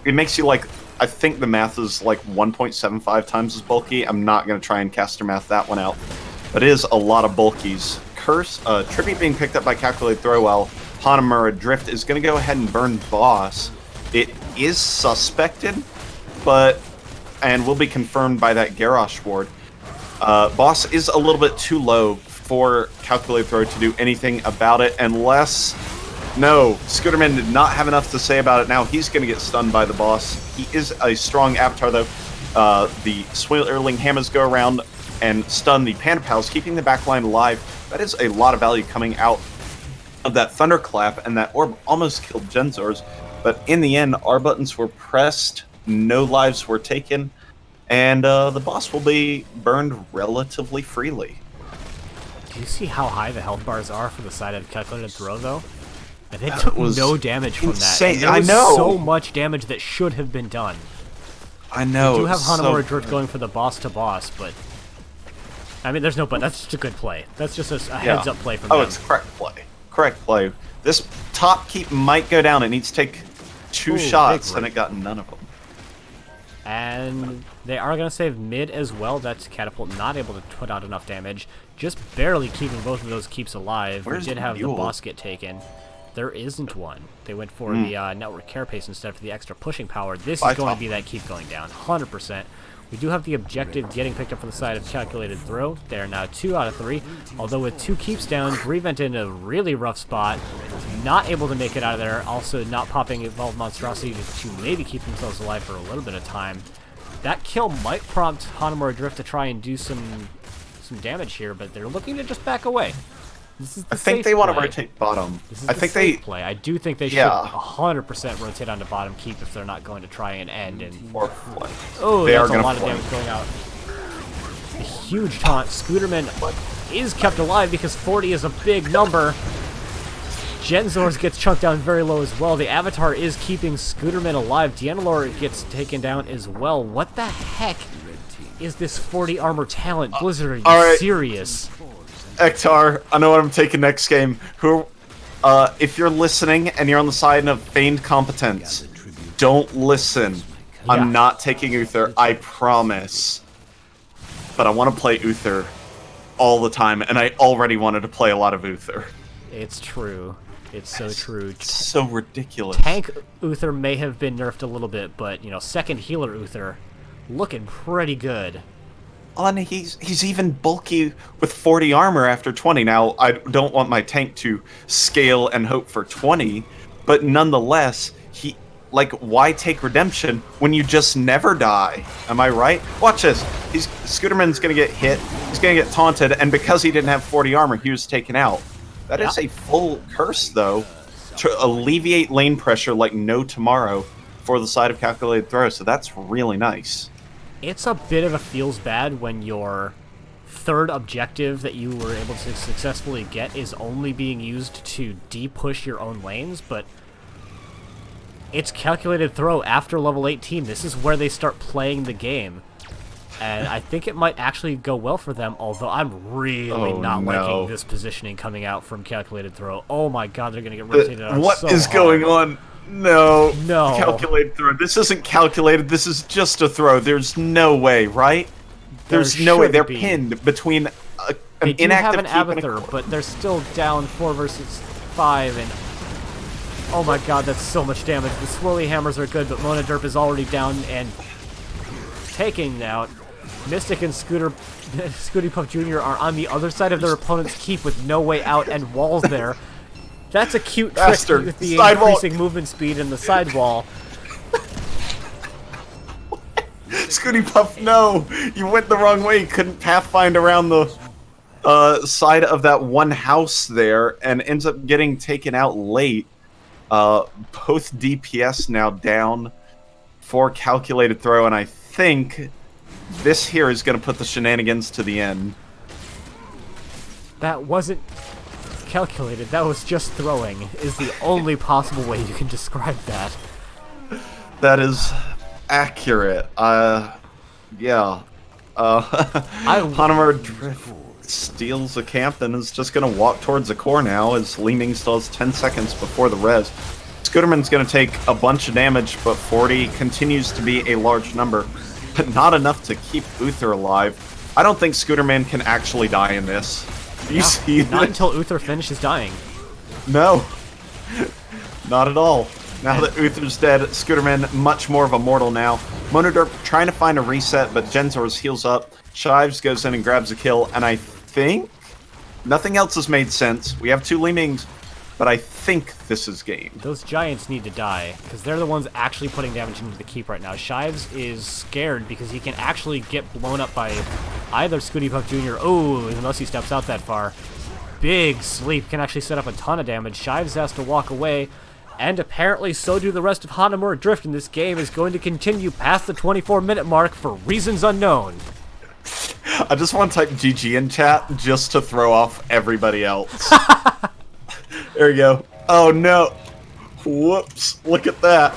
it makes you like, I think the math is like 1.75 times as bulky. I'm not gonna try and caster math that one out, but it is a lot of bulkies. Curse, Tribute being picked up by Calculated Throw while Hanamura Drift is going to go ahead and burn Boss. It is suspected, and will be confirmed by that Garrosh ward. Boss is a little bit too low for Calculated Throw to do anything about it unless... No, Scooterman did not have enough to say about it now. He's going to get stunned by the boss. He is a strong avatar, though. The Swirling Hammers go around and stun the Panda Pals, keeping the backline alive. That is a lot of value coming out of that Thunderclap, and that orb almost killed Genzor's, but in the end, our buttons were pressed, no lives were taken, and the boss will be burned relatively freely. Do you see how high the health bars are for the side of Calculated Throw, though? And they took no damage from insane. that. And there was so much damage that should have been done. I know. We do have Hanamura Drift going for the boss-to-boss, but... I mean, there's no but. That's just a good play. That's just a heads-up play from them. Oh, it's correct play. Correct play. This top keep might go down. It needs to take two shots, and it got none of them. And they are going to save mid as well. That's Catapult not able to put out enough damage. Just barely keeping both of those keeps alive. We did have the boss get taken. There isn't one. They went for the network carapace instead for the extra pushing power. This is going to be that keep going down, 100%. We do have the objective getting picked up from the side of Calculated Throw. They are now 2 out of 3. Although with 2 keeps down, Grievent in a really rough spot. Not able to make it out of there. Also not popping Evolved Monstrosity to maybe keep themselves alive for a little bit of time. That kill might prompt Hanamura Drift to try and do some damage here, but they're looking to just back away. This is the I think safe they want to play. rotate bottom. This is I the think safe they play. I do think they should Yeah. 100% rotate onto bottom keep if they're not going to try and end. And or flank. oh, They are that's a gonna lot of flank. damage going out. A huge taunt. Scooterman is kept alive because 40 is a big number. Genzors gets chunked down very low as well. The Avatar is keeping Scooterman alive. Dianelor gets taken down as well. What the heck is this 40 armor talent? Blizzard, are you all right. serious? Ektar, I know what I'm taking next game. If you're listening and you're on the side of feigned competence, don't listen. Yeah. I'm not taking Uther, I promise. But I want to play Uther all the time, and I already wanted to play a lot of Uther. It's true. It's so true. It's so ridiculous. Tank Uther may have been nerfed a little bit, but, you know, second healer Uther looking pretty good. And he's even bulky with 40 armor after 20. Now, I don't want my tank to scale and hope for 20, but nonetheless, why take redemption when you just never die? Am I right? Watch this. Scooterman's gonna get hit, he's gonna get taunted, and because he didn't have 40 armor, he was taken out. That is a full curse, though, to alleviate lane pressure like no tomorrow for the side of calculated throw, so that's really nice. It's a bit of a feels bad when your third objective that you were able to successfully get is only being used to de-push your own lanes, but it's calculated throw after level 18. This is where they start playing the game. And I think it might actually go well for them, although I'm really not liking this positioning coming out from calculated throw. Oh my god, they're going to get rotated out What so is hard. going on? No. No. Calculated throw. This isn't calculated. This is just a throw. There's no way, right? There's no way. should They're be. pinned between an They do have inactive an keep and a Abathur, core. but they're still down 4 versus 5, and oh my god, that's so much damage. The swirly hammers are good, but Mona Derp is already down and taking out. Mystic and Scooty Puff Jr. are on the other side of their opponent's keep with no way out and walls there. That's a cute Bastard. trick with the Sidewall. increasing movement speed and the sidewall. Scooty Puff, no! You went the wrong way. You couldn't pathfind around the side of that one house there and ends up getting taken out late. Both DPS now down for calculated throw, and I think this here is going to put the shenanigans to the end. That wasn't calculated, that was just throwing, is the only possible way you can describe that. That is accurate. Yeah. Hanamura Drift steals the camp and is just going to walk towards the core now as Leaning still has 10 seconds before the res. Scooterman's going to take a bunch of damage, but 40 continues to be a large number, but not enough to keep Uther alive. I don't think Scooterman can actually die in this. Do you see Not that? until Uther finishes dying. No. Not at all. Now that Uther's dead, Scooterman much more of a mortal now. Monoderp trying to find a reset, but Genzors heals up. Shives goes in and grabs a kill, and I think nothing else has made sense. We have 2 Leanings, but I think this is game. Those giants need to die, because they're the ones actually putting damage into the keep right now. Shives is scared because he can actually get blown up by either Scooty Puff Jr. Oh, unless he steps out that far. Big sleep can actually set up a ton of damage. Shives has to walk away, and apparently so do the rest of Hanamura Drift, and this game is going to continue past the 24-minute mark for reasons unknown. I just want to type GG in chat just to throw off everybody else. There you go. Oh no. Whoops. Look at that.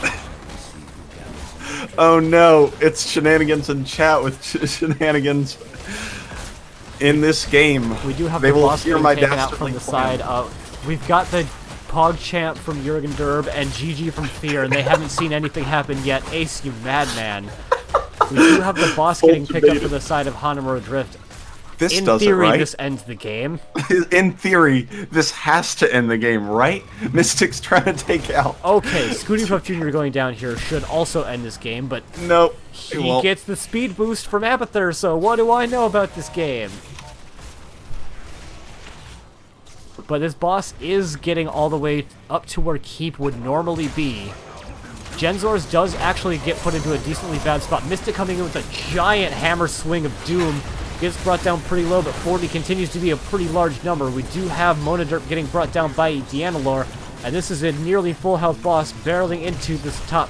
Oh no. It's shenanigans in chat with shenanigans in this game. We do have They the will boss hear getting my taken out from dastardly the plan. side. We've got the PogChamp from Jurgen Derb and GG from Fear, and they haven't seen anything happen yet. Ace, you madman. We do have the boss getting picked up from the side of Hanamura Drift. This In does it, theory, right? this ends the game. In theory, this has to end the game, right? Mystic's trying to take out. Okay, Scooty Puff Jr. going down here should also end this game, but Nope. it he won't. gets the speed boost from Abathur, so what do I know about this game? But this boss is getting all the way up to where Keep would normally be. Genzors does actually get put into a decently bad spot. Mystic coming in with a giant hammer swing of doom gets brought down pretty low, but 40 continues to be a pretty large number. We do have Monoderp getting brought down by Deanalor, and this is a nearly full health boss barreling into this top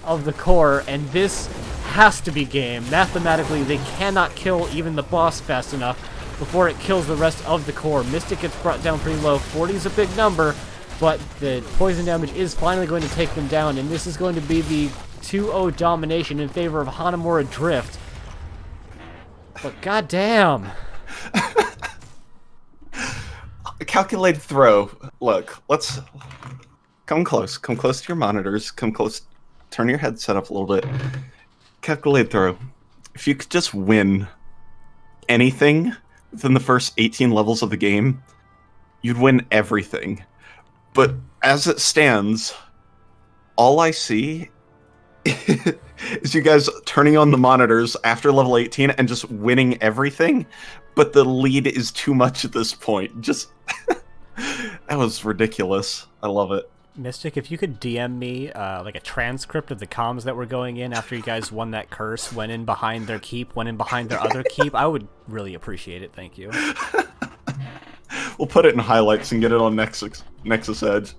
of the core, and this has to be game. Mathematically, they cannot kill even the boss fast enough before it kills the rest of the core. Mystic gets brought down pretty low. 40 is a big number, but the poison damage is finally going to take them down, and this is going to be the 2-0 domination in favor of Hanamura Drift. But goddamn. Calculated throw. Look, let's come close. Come close to your monitors. Come close. Turn your headset up a little bit. Calculated throw. If you could just win anything within the first 18 levels of the game, you'd win everything. But as it stands, all I see is you guys turning on the monitors after level 18 and just winning everything, but the lead is too much at this point. Just that was ridiculous. I love it. Mystic, if you could DM me like a transcript of the comms that were going in after you guys won that curse, went in behind their keep, went in behind their other keep, I would really appreciate it. Thank you. We'll put it in highlights and get it on Nexus Edge.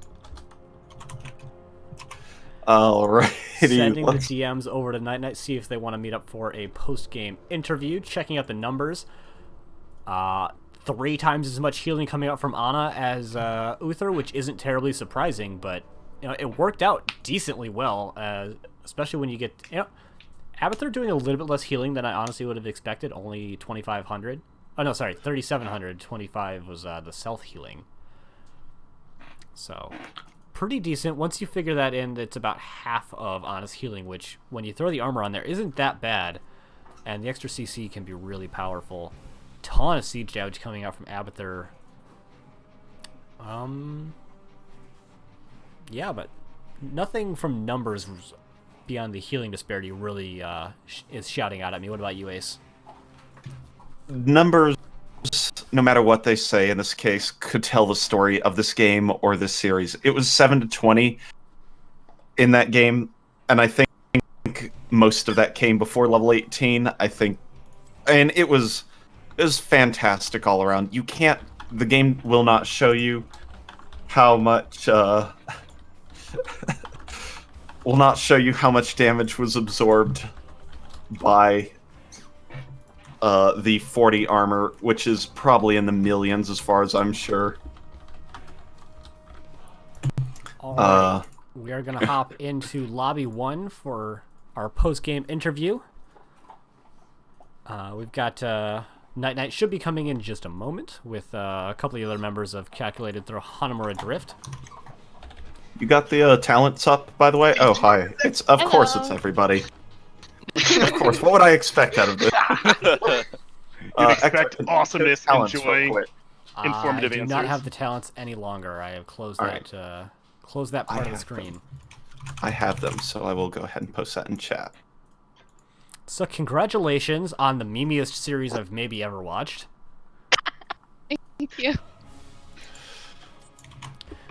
Alrighty. Sending the DMs over to Night Night, see if they want to meet up for a post-game interview. Checking out the numbers. 3 times as much healing coming out from Ana as Uther, which isn't terribly surprising, but you know it worked out decently well, especially when you get Abathur doing a little bit less healing than I honestly would have expected. Only 2,500. Oh no, sorry, 3,700. 25 was the self-healing. So pretty decent. Once you figure that in, it's about half of Ana's healing, which when you throw the armor on there isn't that bad, and the extra CC can be really powerful. Ton of siege damage coming out from Abathur. Yeah, but nothing from numbers beyond the healing disparity really is shouting out at me. What about you, Ace? Numbers, no matter what they say in this case, could tell the story of this game or this series. It was 7-20 in that game, and I think most of that came before level 18. I think, and it was fantastic all around. You can't. The game will not show you how much. Will not show you how much damage was absorbed by the 40 armor, which is probably in the millions as far as I'm sure. All right. We are going to hop into Lobby 1 for our post-game interview. We've got Night Night should be coming in just a moment with a couple of other members of Calculated Throw Hanamura Drift. You got the talents up, by the way? Oh, hi. It's of course it's everybody. Of course. What would I expect out of this? You'd expect awesomeness and talents joy, real quick. informative I do answers. not have the talents any longer. I have closed that part of the screen. I have them, so I will go ahead and post that in chat. So congratulations on the memeiest series I've maybe ever watched. Thank you.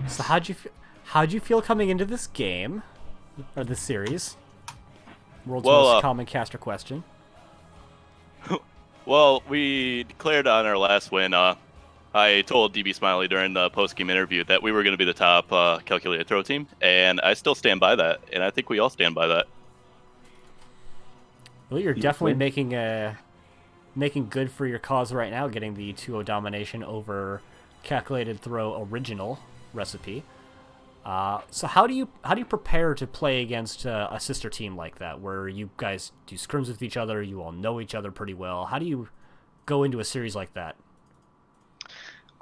So how'd you feel coming into this game or this series? World's most common caster question. Well, we declared on our last win. I told DB Smiley during the post-game interview that we were going to be the top calculated throw team, and I still stand by that, and I think we all stand by that. Well, you're definitely making good for your cause right now, getting the 2-0 domination over Calculated Throw original recipe. So how do you prepare to play against a sister team like that, where you guys do scrims with each other, you all know each other pretty well? How do you go into a series like that?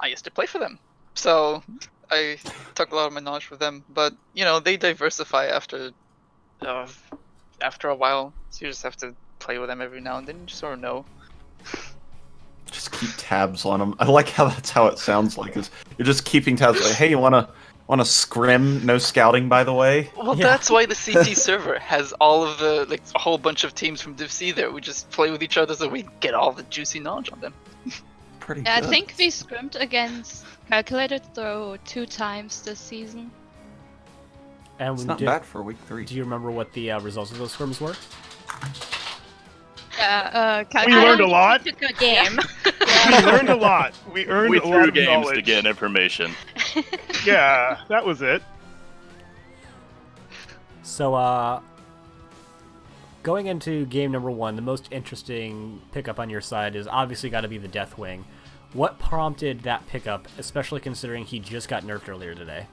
I used to play for them, so I took a lot of my knowledge from them. But you know, they diversify after a while, so you just have to play with them every now and then. You just sort of know. Just keep tabs on them. I like how that's how it sounds like. Is you're just keeping tabs. Like, hey, you wanna scrim? No scouting, by the way. Well, that's why the CT server has all of the a whole bunch of teams from Div C there. We just play with each other so we get all the juicy knowledge on them. Pretty Yeah, good. I think we scrimmed against Calculated Throw 2 times this season. And It's not bad for week 3. Do you remember what the results of those scrims were? We learned a lot. Took a game. We learned a lot. We earned We a lot threw of games knowledge. to get information. Yeah, that was it. So, going into game number 1, the most interesting pickup on your side is obviously got to be the Deathwing. What prompted that pickup, especially considering he just got nerfed earlier today?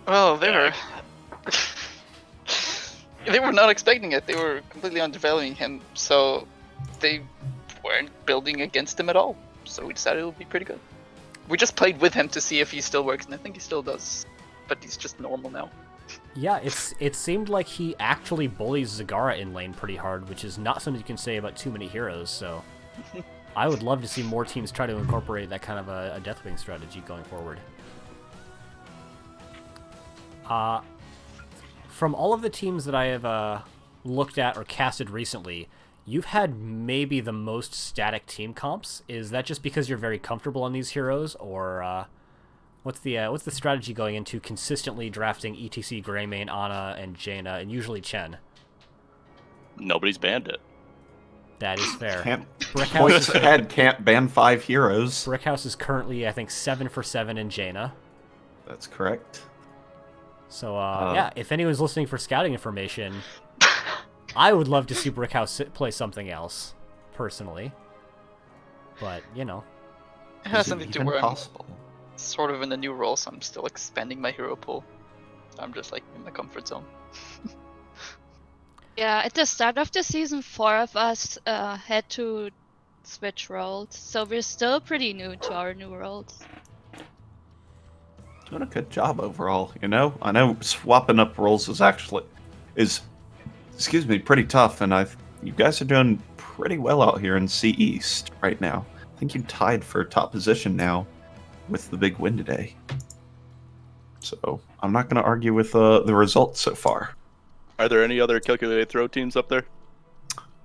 Well, they were not expecting it. They were completely undervaluing him, so they weren't building against him at all. So we decided it would be pretty good. We just played with him to see if he still works, and I think he still does. But he's just normal now. Yeah, it seemed like he actually bullies Zagara in lane pretty hard, which is not something you can say about too many heroes, so I would love to see more teams try to incorporate that kind of a Deathwing strategy going forward. From all of the teams that I have looked at or casted recently, you've had maybe the most static team comps. Is that just because you're very comfortable on these heroes, or what's the strategy going into consistently drafting ETC, Greymane, Ana, and Jaina, and usually Chen? Nobody's banned it. That is fair. Points ahead, can't ban 5 heroes. Brickhouse is currently, I think, 7 for 7 in Jaina. That's correct. So, yeah, if anyone's listening for scouting information, I would love to see Brickhouse play something else, personally. But, you know. It has Is it something to even where I'm possible? sort of in a new role, so I'm still expanding my hero pool. I'm just like in my comfort zone. Yeah, at the start of the season, 4 of us had to switch roles, so we're still pretty new to our new roles. Doing a good job overall, you know? I know swapping up roles is pretty tough, and you guys are doing pretty well out here in C East right now. I think you tied for top position now with the big win today. So I'm not going to argue with the results so far. Are there any other calculated throw teams up there?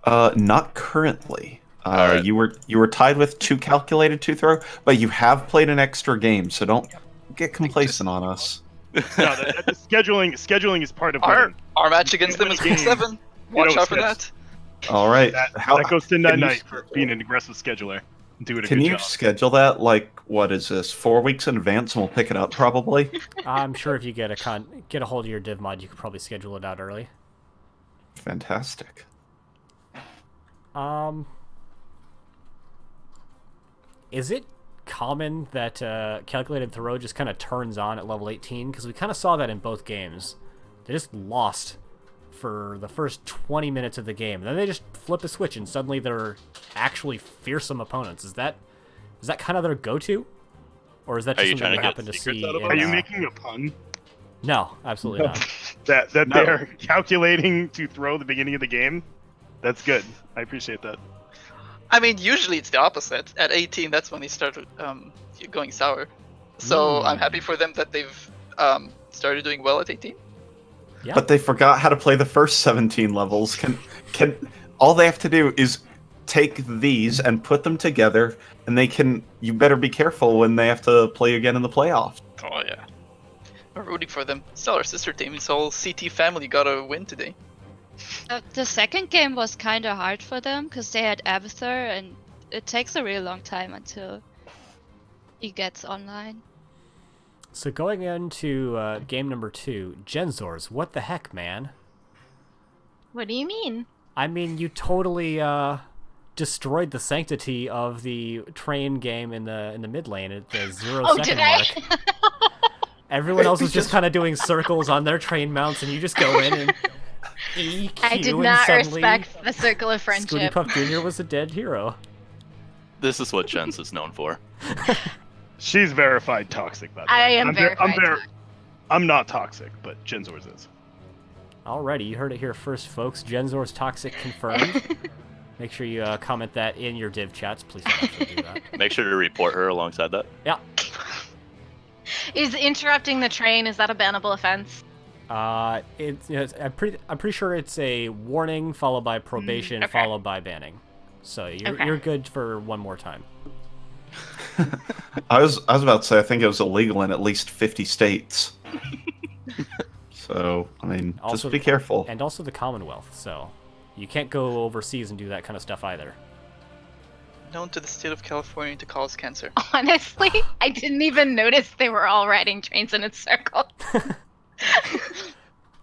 Not currently. Alright. You were tied with 2 calculated 2 throw, but you have played an extra game, so don't get complacent on us. No, the scheduling is part of winning. Our match against them is week 7. Watch out for that. All right. That goes to can night you- for being an aggressive scheduler. Doing a Can good you job. schedule that, like, what is this, 4 weeks in advance, and we'll pick it up probably? I'm sure if you get a hold of your div mod, you could probably schedule it out early. Fantastic. Is it common that calculated throw just kind of turns on at level 18? Because we kind of saw that in both games. They just lost for the first 20 minutes of the game, and then they just flip a switch, and suddenly they're actually fearsome opponents. Is that kind of their go-to, or is that Are just you something trying we to get happen to secrets see? out of in, Are you making a pun? No, absolutely not. That No. they're calculating to throw the beginning of the game? That's good. I appreciate that. I mean, usually it's the opposite. At 18, that's when they start going sour. So I'm happy for them that they've started doing well at 18. Yeah. But they forgot how to play the first 17 levels. Can all they have to do is take these and put them together, and they can. You better be careful when they have to play again in the playoffs. Oh yeah. I'm rooting for them. Still our sister team. This whole CT family got a win today. The second game was kind of hard for them because they had Abathur, and it takes a really long time until he gets online. So going into game number 2, Genzors, what the heck, man? What do you mean? I mean, you totally destroyed the sanctity of the train game in the mid lane at the 0 Oh, second did I? mark. Everyone else was just kind of doing circles on their train mounts, and you just go in and EQ, I did and not suddenly respect the circle of Scooty friendship. Puff Jr. was a dead hero. This is what Jens is known for. She's verified toxic, by the way. I am I'm verified toxic. I'm not toxic, but Genzors is. Alrighty, you heard it here first, folks. Genzor's toxic confirmed. Make sure you comment that in your div chats. Please don't actually do that. Make sure to report her alongside that. Yeah. Is interrupting the train, is that a bannable offense? I'm pretty sure it's a warning followed by probation okay. followed by banning. So Okay. you're good for one more time. I was about to say I think it was illegal in at least 50 states. So I mean, Also- just be careful. And also the Commonwealth. So You can't go overseas and do that kind of stuff either. Known to the state of California to cause cancer. Honestly, I didn't even notice they were all riding trains in a circle.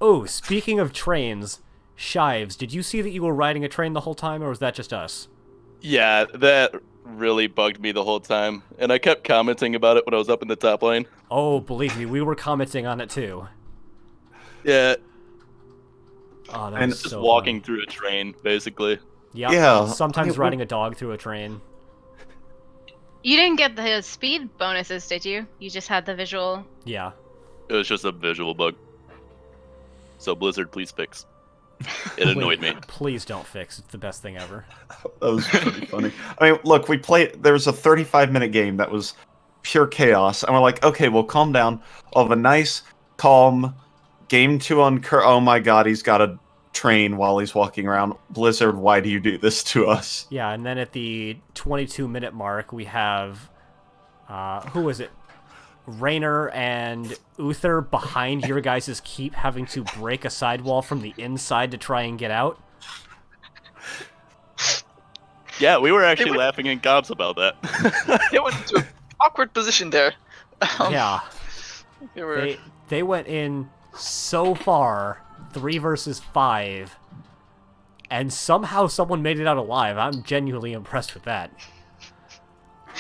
Oh, speaking of trains, Shives, did you see that you were riding a train the whole time, or was that just us? Yeah, that really bugged me the whole time, and I kept commenting about it when I was up in the top lane. Oh, believe me, we were commenting on it too. Yeah, Oh, that And was just so walking funny. through a train, basically. Yep. Yeah, Sometimes I- riding a dog through a train. You didn't get the speed bonuses, did you? You just had the visual. Yeah. It was just a visual bug. So Blizzard, please fix. It annoyed me. Please don't fix. It's the best thing ever. That was pretty funny. I mean, look, there was a 35-minute game that was pure chaos, and we're like, okay, well, calm down. We'll have a nice, calm game to oh my god, he's got a train while he's walking around. Blizzard, why do you do this to us? Yeah, and then at the 22-minute mark, we have... who was it? Raynor and Uther behind your guys' keep having to break a sidewall from the inside to try and get out. Yeah, we were actually went- laughing in gobs about that. They went into an awkward position there. Yeah. They were. They went in so far, 3 versus 5, and somehow someone made it out alive. I'm genuinely impressed with that.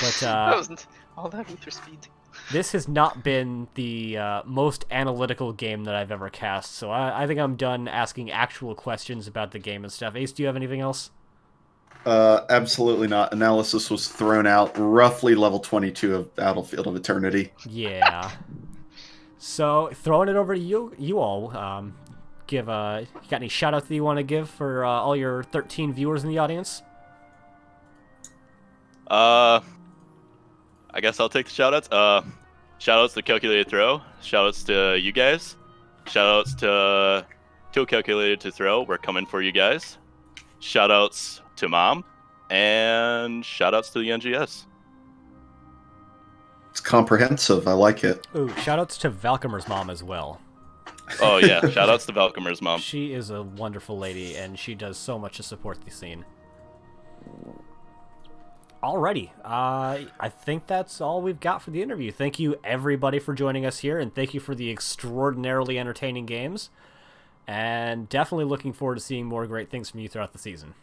But That wasn't all that Uther speed. this has not been the most analytical game that I've ever cast, so I think I'm done asking actual questions about the game and stuff. Ace, do you have anything else? Absolutely not. Analysis was thrown out. Roughly level 22 of Battlefield of Eternity. Yeah. So, throwing it over to you all. You got any shout-outs that you want to give for all your 13 viewers in the audience? I guess I'll take the shoutouts. Shoutouts to Calculated Throw. Shoutouts to you guys. Shoutouts to Too Calculated to Throw. We're coming for you guys. Shoutouts to Mom. And shoutouts to the NGS. It's comprehensive. I like it. Ooh, shout-outs to Valkymer's mom as well. Oh, yeah. Shoutouts to Valkymer's mom. She is a wonderful lady, and she does so much to support the scene. Alrighty, I think that's all we've got for the interview. Thank you, everybody, for joining us here, and thank you for the extraordinarily entertaining games. And definitely looking forward to seeing more great things from you throughout the season.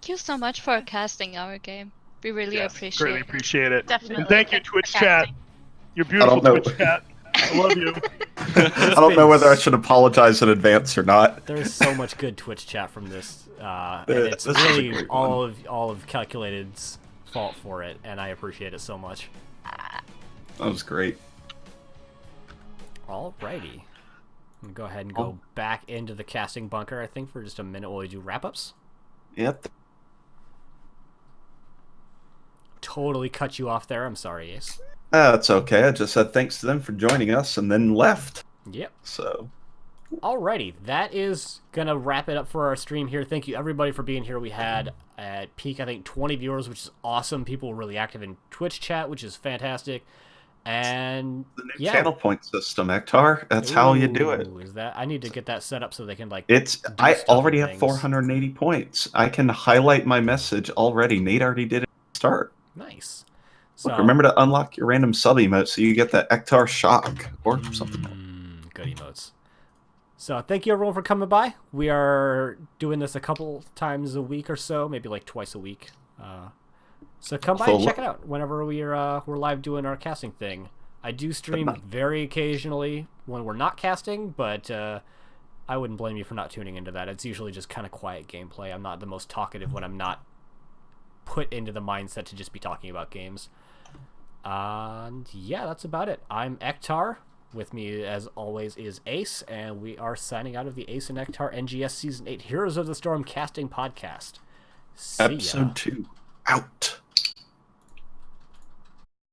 Thank you so much for casting our game. We really appreciate Greatly it. appreciate it. Definitely. And thank you, Thanks for Twitch casting. chat. Your beautiful know. Twitch chat. I love you. I don't know whether I should apologize in advance or not. There's so much good Twitch chat from this, and it's This is a really great all of Calculated's fault for it, and I appreciate it so much. That was great. Alrighty. I'm gonna go ahead and go back into the casting bunker, I think, for just a minute while we do wrap-ups. Yep. Totally cut you off there. I'm sorry, Ace. That's okay. I just said thanks to them for joining us and then left. Yep. So, Alrighty, that is gonna wrap it up for our stream here. Thank you everybody for being here. We had at peak, I think, 20 viewers, which is awesome. People were really active in Twitch chat, which is fantastic. And the new yeah. channel point system, Ektar. That's how you do it. Ooh, is that? I need to get that set up so they can like. I stuff already and have things. 480 points. I can highlight my message already. Nate already did it at the start. Nice. So Look, remember to unlock your random sub emote so you get that Ektar shock or something. good emotes. So thank you everyone for coming by. We are doing this a couple times a week or so, maybe like twice a week. So come by and check it out whenever we're live doing our casting thing. I do stream very occasionally when we're not casting, but I wouldn't blame you for not tuning into that. It's usually just kind of quiet gameplay. I'm not the most talkative when I'm not put into the mindset to just be talking about games. And yeah, that's about it. I'm Ektar. With me, as always, is Ace, and we are signing out of the Ace and Ektar NGS Season 8 Heroes of the Storm casting podcast. See ya. Episode 2 out.